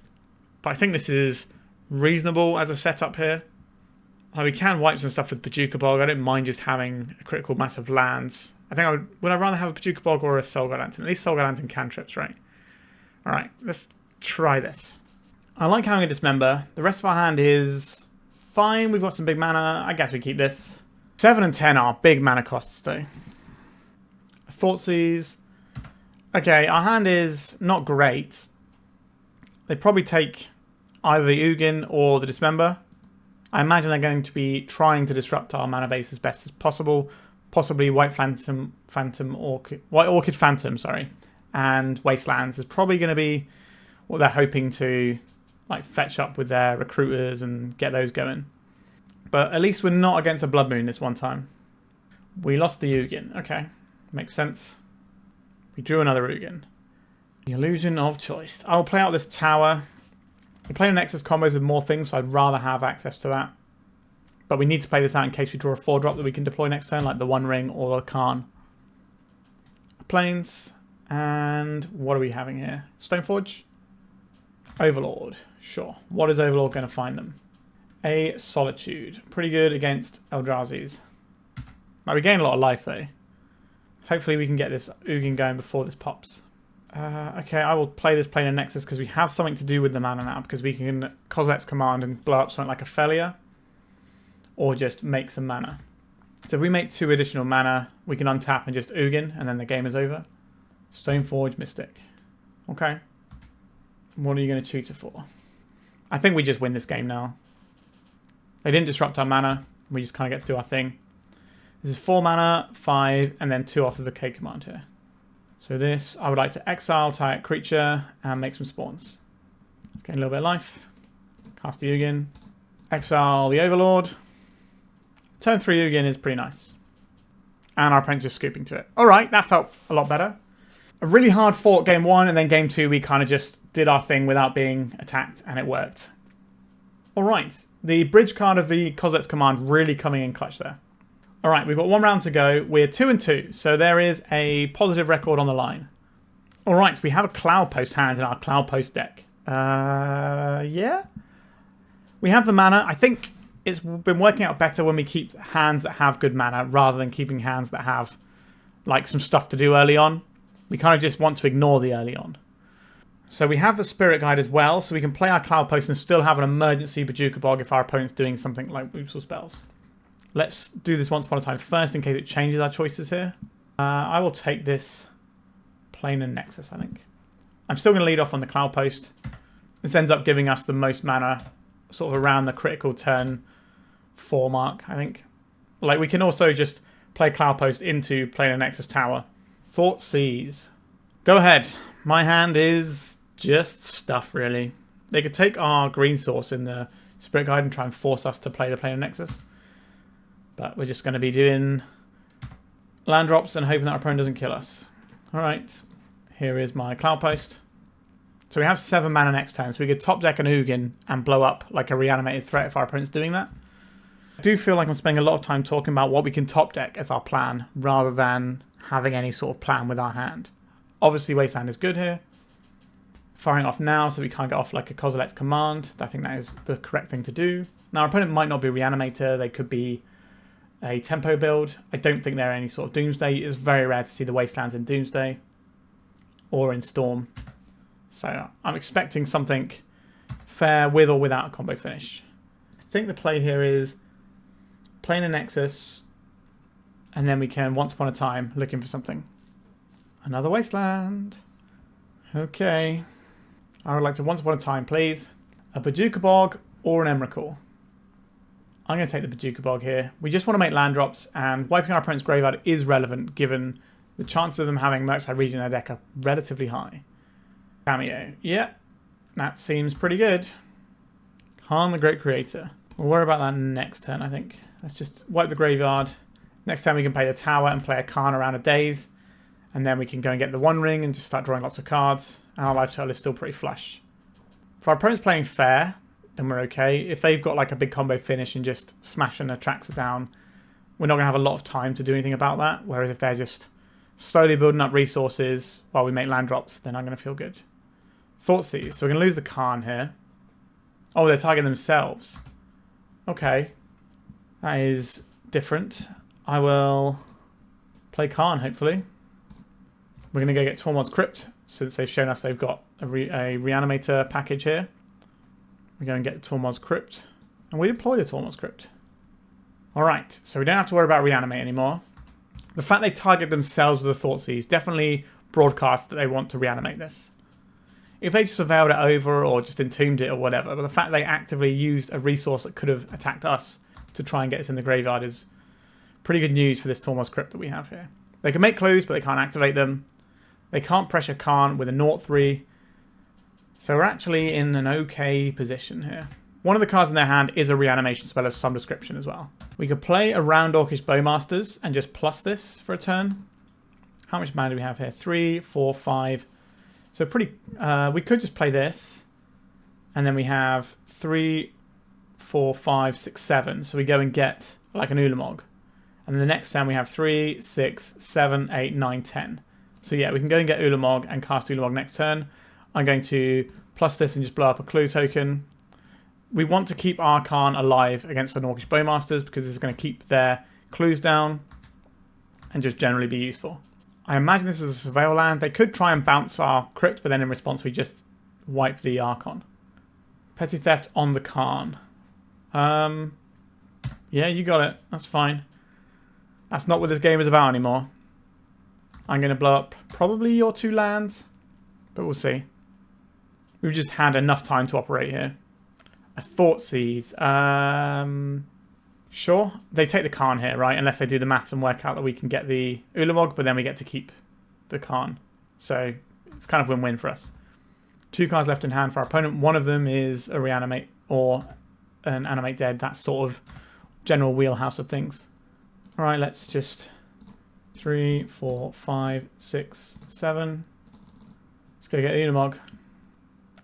But I think this is reasonable as a setup here. We can wipe some stuff with Bojuka Bog. I don't mind just having a critical mass of lands. I think would I rather have a Bojuka Bog or a Soulguard Lantern? At least Soulguard Lantern cantrips, right? Alright, let's try this. I like having a Dismember. The rest of our hand is fine. We've got some big mana. I guess we keep this. 7 and 10 are big mana costs, though. Thoughtseize. Okay, our hand is not great. They probably take either the Ugin or the Dismember. I imagine they're going to be trying to disrupt our mana base as best as possible. Possibly White Orchid Phantom, sorry, and Wastelands is probably going to be what they're hoping to like fetch up with their recruiters and get those going. But at least we're not against a Blood Moon this one time. We lost the Ugin. Okay, makes sense. We drew another Ugin. The Illusion of Choice. I'll play out this tower. The Planar Nexus combos with more things, so I'd rather have access to that. But we need to play this out in case we draw a 4-drop that we can deploy next turn, like the One Ring or the Karn. Plains. And what are we having here? Stoneforge? Overlord. Sure. What is Overlord going to find them? A Solitude. Pretty good against Eldrazi's. We gain a lot of life, though. Hopefully we can get this Ugin going before this pops. Okay, I will play this Planar Nexus because we have something to do with the mana now, because we can Kozilek's command and blow up something like a Failure, or just make some mana. So if we make 2 additional mana, we can untap and just Ugin, and then the game is over. Stoneforge Mystic. Okay. What are you going to tutor for? I think we just win this game now. They didn't disrupt our mana. We just kind of get to do our thing. This is 4 mana, 5, and then 2 off of the K command here. So this, I would like to exile target creature and make some spawns. Gain a little bit of life. Cast the Ugin. Exile the Overlord. Turn 3 Ugin is pretty nice. And our opponent's just scooping to it. Alright, that felt a lot better. A really hard fought game 1, and then game 2 we kind of just did our thing without being attacked, and it worked. Alright, the bridge card of the Kozilek's command really coming in clutch there. Alright, we've got 1 round to go. We're 2 and 2, so there is a positive record on the line. Alright, we have a Cloudpost hand in our Cloudpost deck. Yeah? We have the mana. I think it's been working out better when we keep hands that have good mana rather than keeping hands that have like some stuff to do early on. We kind of just want to ignore the early on. So we have the Spirit Guide as well, so we can play our Cloudpost and still have an emergency Bojuka Bog if our opponent's doing something like Whoops or spells. Let's do this once upon a time first in case it changes our choices here. I will take this Planar Nexus, I think. I'm still going to lead off on the Cloudpost. This ends up giving us the most mana sort of around the critical turn 4 mark, I think. Like, we can also just play Cloudpost into Planar Nexus Tower. Thoughtseize. Go ahead. My hand is just stuff, really. They could take our green source in the Spirit Guide and try and force us to play the Planar Nexus. But we're just going to be doing land drops and hoping that our opponent doesn't kill us. Alright. Here is my Cloudpost. So we have 7 mana next turn, so we could top deck an Ugin and blow up like a reanimated threat if our opponent's doing that. I do feel like I'm spending a lot of time talking about what we can top deck as our plan, rather than having any sort of plan with our hand. Obviously, Wasteland is good here. Firing off now so we can't get off like a Kozilek's command. I think that is the correct thing to do. Now, our opponent might not be Reanimator. They could be a tempo build. I don't think they're any sort of Doomsday. It's very rare to see the Wastelands in Doomsday or in Storm. So I'm expecting something fair with or without a combo finish. I think the play here is Planar Nexus, and then we can, once upon a time, looking for something. Another Wasteland. Okay. I would like to, once upon a time, please, a Bojuka Bog or an Emrakul. I'm going to take the Bojuka Bog here. We just want to make land drops, and wiping our opponent's graveyard is relevant, given the chances of them having Murktide Region in their deck are relatively high. Cameo. Yeah, that seems pretty good. Karn the Great Creator. We'll worry about that next turn, I think. Let's just wipe the graveyard. Next time we can play the tower and play a Karn around a daze. And then we can go and get the One Ring and just start drawing lots of cards. And our life total is still pretty flush. If our opponent's playing fair, then we're okay. If they've got like a big combo finish and just smash and Atraxa down, we're not going to have a lot of time to do anything about that. Whereas if they're just slowly building up resources while we make land drops, then I'm going to feel good. Thoughtseize. So we're going to lose the Karn here. Oh, they're targeting themselves. Okay. That is different. I will play Karn, hopefully. We're going to go get Tormod's Crypt, since they've shown us they've got a Reanimator package here. We go and get Tormod's Crypt. And we deploy the Tormod's Crypt. Alright, so we don't have to worry about Reanimate anymore. The fact they target themselves with the Thoughtseize definitely broadcasts that they want to reanimate this. If they just surveilled it over or just entombed it or whatever, but the fact they actively used a resource that could have attacked us to try and get us in the graveyard is pretty good news for this Tormod's Crypt that we have here. They can make clues, but they can't activate them. They can't pressure Karn with a 0-3. So we're actually in an okay position here. One of the cards in their hand is a reanimation spell of some description as well. We could play around Orcish Bowmasters and just plus this for a turn. How much mana do we have here? 3, 4, 5. So pretty... we could just play this. And then we have 3, 4, 5, 6, 7. So we go and get like an Ulamog. And then the next turn we have 3, 6, 7, 8, 9, 10. So yeah, we can go and get Ulamog and cast Ulamog next turn. I'm going to plus this and just blow up a clue token. We want to keep our Karn alive against the Orcish Bowmasters because this is going to keep their clues down and just generally be useful. I imagine this is a Surveil land. They could try and bounce our Crypt, but then in response we just wipe the Archon. Petty Theft on the Karn. Yeah, you got it. That's fine. That's not what this game is about anymore. I'm going to blow up probably your 2 lands, but we'll see. We've just had enough time to operate here. A Thoughtseize. Sure. They take the Karn here, right? Unless they do the maths and work out that we can get the Ulamog, but then we get to keep the Karn. So it's kind of win-win for us. 2 cards left in hand for our opponent. One of them is a Reanimate or an Animate Dead. That sort of general wheelhouse of things. All right, let's just 3, 4, 5, 6, 7. Let's go get Ulamog.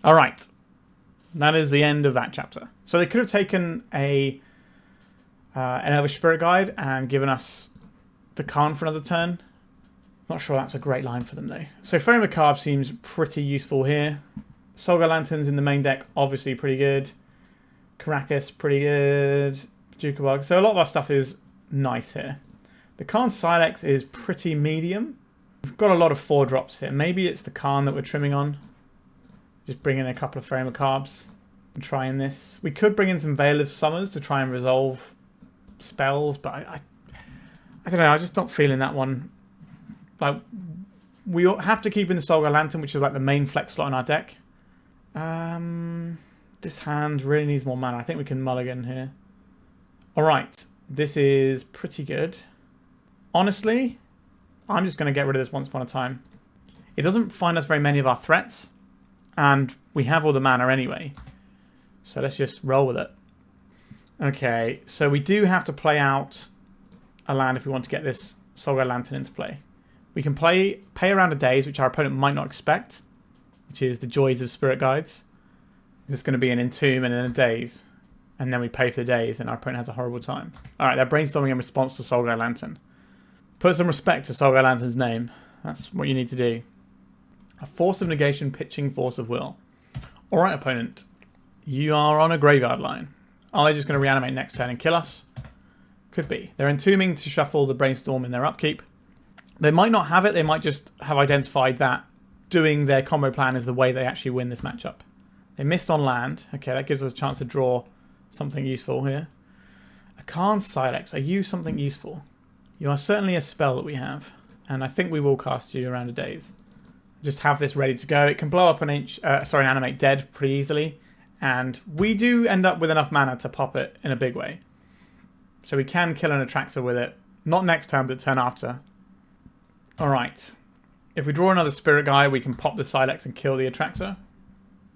All right. That is the end of that chapter. So they could have taken an Elvish Spirit Guide and given us the Karn for another turn. Not sure that's a great line for them though. So Faerie Macabre seems pretty useful here. Solgar Lanterns in the main deck, obviously pretty good. Karakas, pretty good. Bojuka Bog. So a lot of our stuff is nice here. The Karn Sylex is pretty medium. We've got a lot of 4-drops here. Maybe it's the Karn that we're trimming on. Just bring in a couple of Faerie Macabres and try in this. We could bring in some Veil of Summers to try and resolve spells, but I don't know. I'm just not feeling that one. Like, we have to keep in the Solgar Lantern, which is like the main flex slot in our deck. This hand really needs more mana. I think we can mulligan here. All right. This is pretty good. Honestly, I'm just going to get rid of this once upon a time. It doesn't find us very many of our threats. And we have all the mana anyway. So let's just roll with it. Okay, so we do have to play out a land if we want to get this Solgar Lantern into play. We can pay around a Daze, which our opponent might not expect, which is the joys of Spirit Guides. There's going to be an Entomb and then a Daze. And then we pay for the Daze and our opponent has a horrible time. Alright, they're brainstorming in response to Solgar Lantern. Put some respect to Solgar Lantern's name. That's what you need to do. A Force of Negation pitching Force of Will. Alright, opponent. You are on a graveyard line. Are they just going to reanimate next turn and kill us? Could be. They're entombing to shuffle the Brainstorm in their upkeep. They might not have it. They might just have identified that doing their combo plan is the way they actually win this matchup. They missed on land. Okay, that gives us a chance to draw something useful here. A Karn Sylex. Are you something useful? You are certainly a spell that we have. And I think we will cast you around a Daze. Just have this ready to go. It can blow up an Animate Dead pretty easily. And we do end up with enough mana to pop it in a big way. So we can kill an Atraxa with it. Not next turn, but the turn after. Alright. If we draw another Spirit Guide, we can pop the Sylex and kill the Atraxa.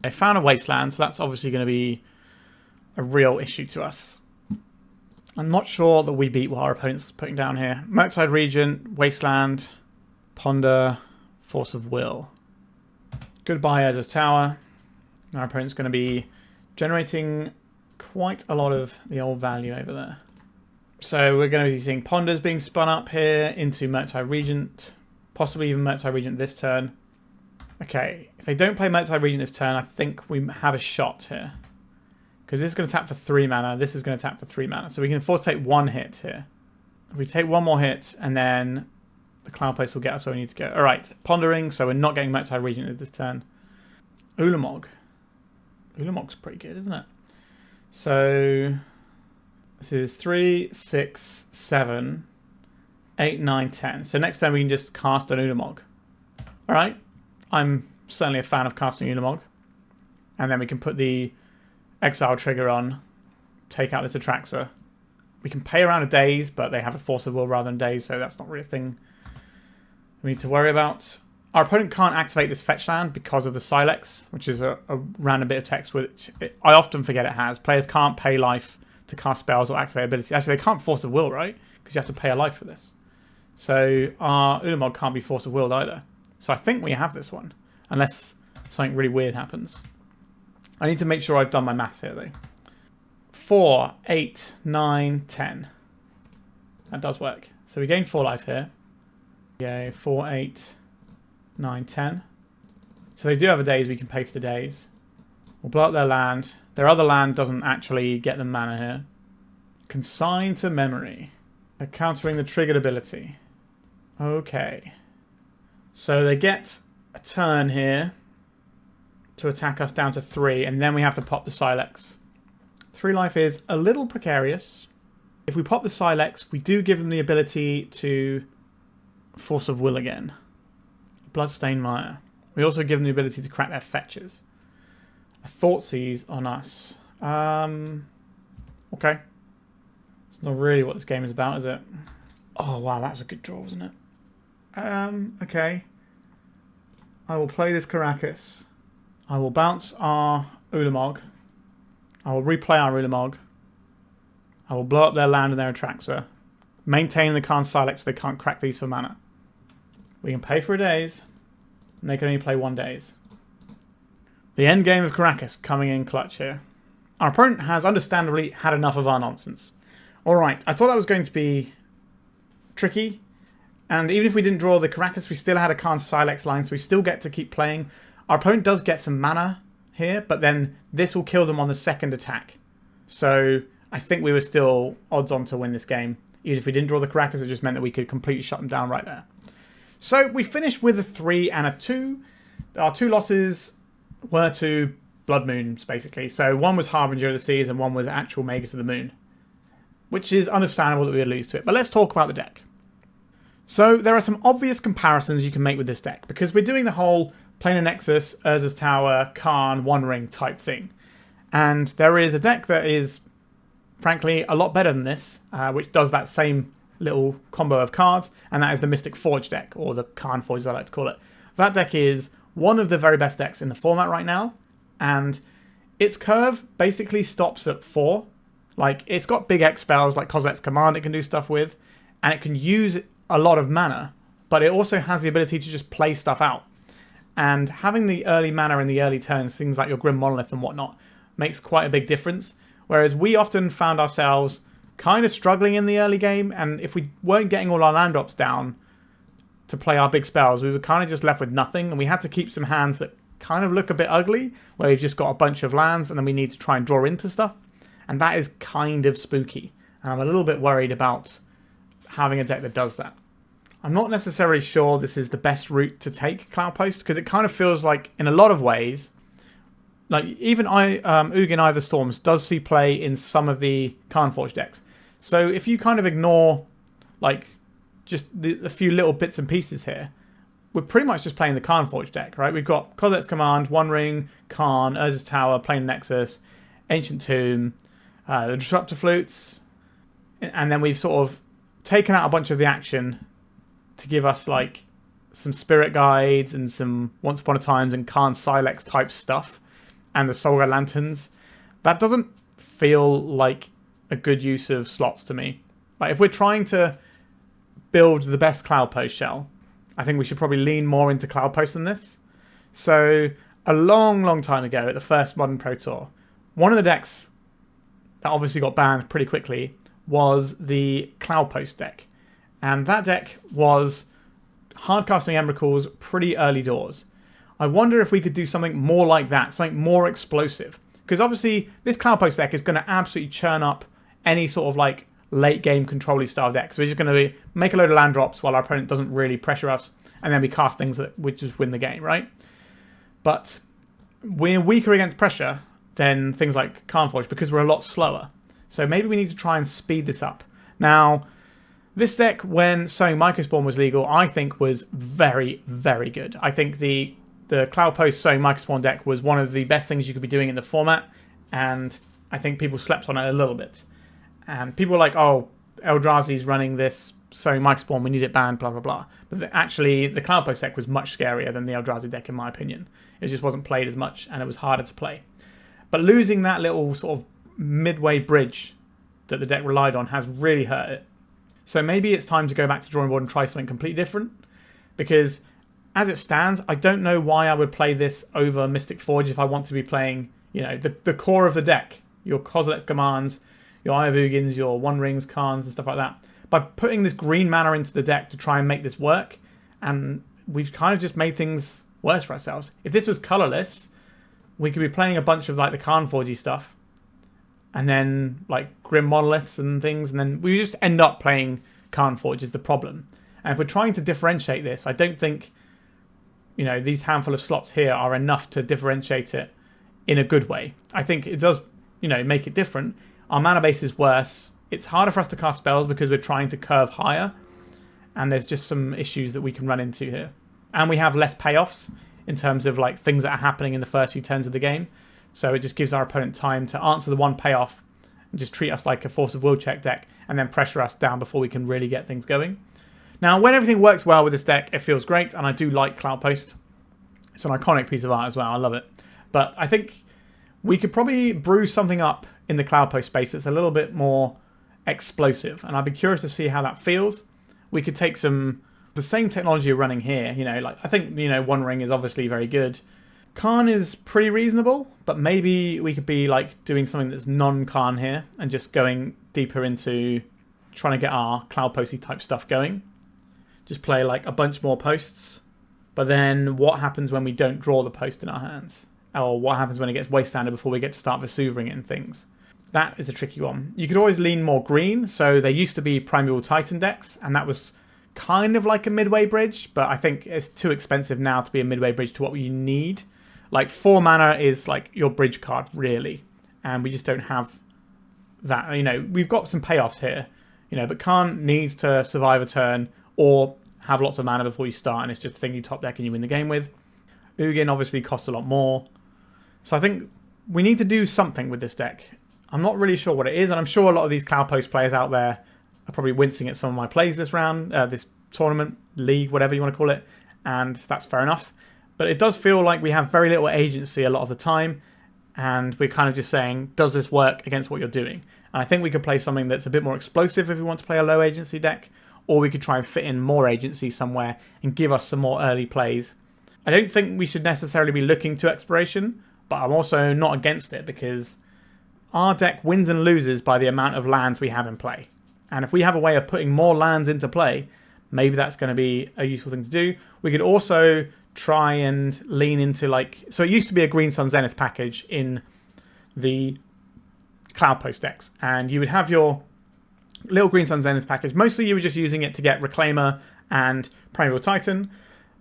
They found a Wasteland, so that's obviously going to be a real issue to us. I'm not sure that we beat what our opponent's putting down here. Murkside Regent, Wasteland, Ponder, Force of Will. Goodbye, Urza's Tower. Our opponent's going to be generating quite a lot of the old value over there. So we're going to be seeing Ponders being spun up here into Murktide Regent. Possibly even Murktide Regent this turn. Okay, if they don't play Murktide Regent this turn, I think we have a shot here. Because this is going to tap for 3 mana, this is going to tap for 3 mana. So we can afford to take 1 hit here. If we take 1 more hit, and then the Cloudpost will get us where we need to go. Alright, Pondering, so we're not getting Murktide Regent this turn. Ulamog. Ulamog's pretty good, isn't it? So this is 3, 6, 7, 8, 9, 10. So next time we can just cast an Ulamog. Alright, I'm certainly a fan of casting Ulamog. And then we can put the exile trigger on, take out this Atraxa. We can pay around a Daze, but they have a Force of Will rather than Daze, so that's not really a thing we need to worry about. Our opponent can't activate this fetch land because of the Sylex, which is a random bit of text which I often forget it has. Players can't pay life to cast spells or activate abilities. Actually, they can't Force of Will, right? Because you have to pay a life for this. So our Ulamog can't be Force of Willed either. So I think we have this one, unless something really weird happens. I need to make sure I've done my maths here, though. 4, 8, 9, 10. That does work. So we gain 4 life here. Yeah, 4, 8, 9, 10. So they do have a Daze, we can pay for the Daze. We'll blow up their land. Their other land doesn't actually get them mana here. Consign to memory. They're countering the triggered ability. Okay. So they get a turn here to attack us down to 3, and then we have to pop the Sylex. 3 life is a little precarious. If we pop the Sylex, we do give them the ability to Force of Will again. Bloodstained Mire. We also give them the ability to crack their fetches. A Thoughtseize on us. Okay. It's not really what this game is about, is it? Oh, wow, that's a good draw, wasn't it? Okay. I will play this Karakas. I will bounce our Ulamog. I will replay our Ulamog. I will blow up their land and their Atraxa. Maintain the Karn Sylex so they can't crack these for mana. We can pay for a Daze, and they can only play 1 Daze. The end game of Karakas coming in clutch here. Our opponent has understandably had enough of our nonsense. Alright, I thought that was going to be tricky. And even if we didn't draw the Karakas, we still had a Karn Sylex line, so we still get to keep playing. Our opponent does get some mana here, but then this will kill them on the second attack. So I think we were still odds on to win this game. Even if we didn't draw the Karakas, it just meant that we could completely shut them down right there. So we finished with a 3 and a 2. Our 2 losses were to Blood Moons, basically. So one was Harbinger of the Seas and one was actual Magus of the Moon. Which is understandable that we would lose to it. But let's talk about the deck. So there are some obvious comparisons you can make with this deck, because we're doing the whole Planar Nexus, Urza's Tower, Karn, One Ring type thing. And there is a deck that is, frankly, a lot better than this, which does that same little combo of cards, and that is the Mystic Forge deck, or the Karn Forge as I like to call it. That deck is one of the very best decks in the format right now, and its curve basically stops at 4. Like, it's got big X spells like Kozilek's Command it can do stuff with, and it can use a lot of mana, but it also has the ability to just play stuff out. And having the early mana in the early turns, things like your Grim Monolith and whatnot, makes quite a big difference. Whereas we often found ourselves kind of struggling in the early game, and if we weren't getting all our land drops down to play our big spells, we were kind of just left with nothing, and we had to keep some hands that kind of look a bit ugly, where we've just got a bunch of lands, and then we need to try and draw into stuff. And that is kind of spooky. And I'm a little bit worried about having a deck that does that. I'm not necessarily sure this is the best route to take Cloudpost, because it kind of feels like, in a lot of ways, like even Ugin Eye of the Storms does see play in some of the Karn Forge decks. So if you kind of ignore like just the few little bits and pieces here, we're pretty much just playing the Karn Forge deck, right? We've got Kozilek's Command, One Ring, Karn, Urza's Tower, Planar Nexus, Ancient Tomb, the Disruptor Flutes, and then we've sort of taken out a bunch of the action to give us like some Spirit Guides and some Once Upon a Times and Karn Sylex type stuff, and the Solga Lanterns. That doesn't feel like a good use of slots to me. Like, if we're trying to build the best Cloudpost shell, I think we should probably lean more into Cloudpost than this. So a long, long time ago at the first Modern Pro Tour, one of the decks that obviously got banned pretty quickly was the Cloudpost deck. And that deck was hardcasting Emrakuls pretty early doors. I wonder if we could do something more like that, something more explosive. Because obviously, this Cloudpost deck is going to absolutely churn up any sort of like late game control-y style deck. So we're just going to make a load of land drops while our opponent doesn't really pressure us, and then we cast things that would just win the game, right? But we're weaker against pressure than things like Karnforge because we're a lot slower. So maybe we need to try and speed this up. Now, this deck, when Sowing Mycospawn was legal, I think was very, very good. I think the Cloudpost Sowing Mycospawn deck was one of the best things you could be doing in the format, and I think people slept on it a little bit. And people were like, oh, Eldrazi's running this Sowing Mycospawn, we need it banned, blah, blah, blah. But actually, the Cloudpost deck was much scarier than the Eldrazi deck, in my opinion. It just wasn't played as much, and it was harder to play. But losing that little sort of midway bridge that the deck relied on has really hurt it. So maybe it's time to go back to drawing board and try something completely different. Because as it stands, I don't know why I would play this over Mystic Forge if I want to be playing, you know, the core of the deck. Your Kozilek commands, your Eye of Ugins, your One Rings, Karns, and stuff like that. By putting this green mana into the deck to try and make this work, and we've kind of just made things worse for ourselves. If this was colorless, we could be playing a bunch of like the Karnforgy stuff, and then like Grim Monoliths and things, and then we just end up playing Karnforge is the problem. And if we're trying to differentiate this, I don't think, you know, these handful of slots here are enough to differentiate it in a good way. I think it does, you know, make it different. Our mana base is worse. It's harder for us to cast spells because we're trying to curve higher, and there's just some issues that we can run into here. And we have less payoffs in terms of like things that are happening in the first few turns of the game. So it just gives our opponent time to answer the one payoff and just treat us like a Force of Will check deck and then pressure us down before we can really get things going. Now, when everything works well with this deck, it feels great, and I do like Cloudpost. It's an iconic piece of art as well. I love it. But I think we could probably brew something up in the Cloudpost space that's a little bit more explosive, and I'd be curious to see how that feels. We could take the same technology we're running here, you know, like I think, you know, One Ring is obviously very good. Karn is pretty reasonable, but maybe we could be like doing something that's non-Karn here and just going deeper into trying to get our Cloudposty type stuff going. Just play like a bunch more posts, but then what happens when we don't draw the post in our hands? Or what happens when it gets wastelanded before we get to start Vesuvering it and things? That is a tricky one. You could always lean more green, so there used to be Primeval Titan decks, and that was kind of like a midway bridge, but I think it's too expensive now to be a midway bridge to what we need. Like 4 mana is like your bridge card, really, and we just don't have that. You know, we've got some payoffs here, you know, but Karn needs to survive a turn or have lots of mana before you start, and it's just a thing you top deck and you win the game with. Ugin obviously costs a lot more, so I think we need to do something with this deck. I'm not really sure what it is, and I'm sure a lot of these Cloudpost players out there are probably wincing at some of my plays this round, this tournament, league, whatever you want to call it, and that's fair enough. But it does feel like we have very little agency a lot of the time, and we're kind of just saying, does this work against what you're doing? And I think we could play something that's a bit more explosive if we want to play a low agency deck, or we could try and fit in more agency somewhere and give us some more early plays. I don't think we should necessarily be looking to Exploration, but I'm also not against it because our deck wins and loses by the amount of lands we have in play. And if we have a way of putting more lands into play, maybe that's going to be a useful thing to do. We could also try and lean into like... So it used to be a Green Sun Zenith package in the Cloudpost decks. And you would have your little Green Sun Zenith package. Mostly you were just using it to get Reclaimer and Primeval Titan.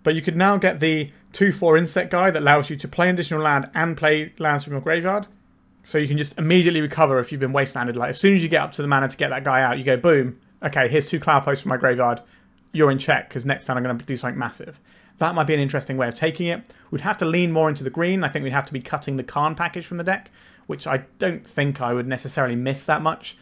But you could now get the 2/4 Insect guy that allows you to play an additional land and play lands from your graveyard. So you can just immediately recover if you've been wastelanded. Like as soon as you get up to the mana to get that guy out, you go, boom. Okay, here's 2 Cloudposts from my graveyard. You're in check because next time I'm going to do something massive. That might be an interesting way of taking it. We'd have to lean more into the green. I think we'd have to be cutting the Karn package from the deck, which I don't think I would necessarily miss that much.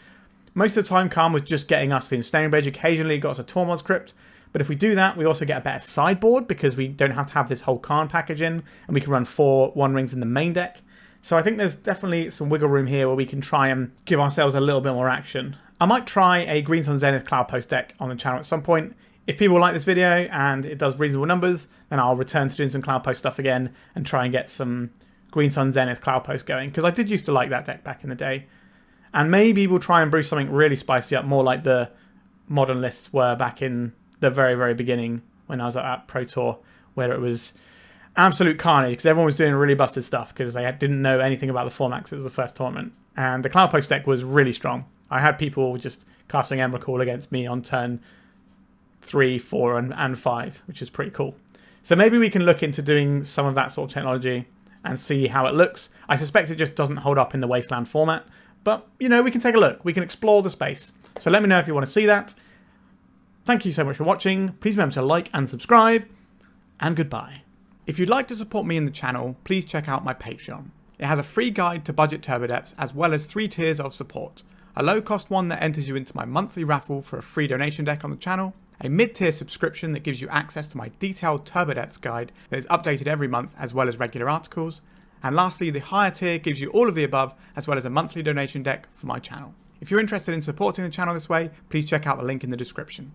Most of the time, Karn was just getting us the Ensnaring Bridge. Occasionally, it got us a Tormod's Crypt. But if we do that, we also get a better sideboard because we don't have to have this whole Karn package in, and we can run 4 One Rings in the main deck. So I think there's definitely some wiggle room here where we can try and give ourselves a little bit more action. I might try a Green Sun Zenith Cloudpost deck on the channel at some point. If people like this video and it does reasonable numbers, then I'll return to doing some Cloudpost stuff again and try and get some Green Sun Zenith Cloudpost going. Because I did used to like that deck back in the day. And maybe we'll try and brew something really spicy up, more like the modern lists were back in the very, very beginning when I was at that Pro Tour, where it was absolute carnage because everyone was doing really busted stuff because they didn't know anything about the format because it was the first tournament. And the Cloudpost deck was really strong. I had people just casting Emrakul against me on turn 3, 4, and 5, which is pretty cool. So maybe we can look into doing some of that sort of technology and see how it looks. I suspect it just doesn't hold up in the Wasteland format, but, you know, we can take a look. We can explore the space. So let me know if you want to see that. Thank you so much for watching. Please remember to like and subscribe, and goodbye. If you'd like to support me in the channel, please check out my Patreon. It has a free guide to budget turbo depths as well as 3 tiers of support. A low-cost one that enters you into my monthly raffle for a free donation deck on the channel, a mid-tier subscription that gives you access to my detailed turbo depths guide that is updated every month as well as regular articles, and lastly, the higher tier gives you all of the above as well as a monthly donation deck for my channel. If you're interested in supporting the channel this way, please check out the link in the description.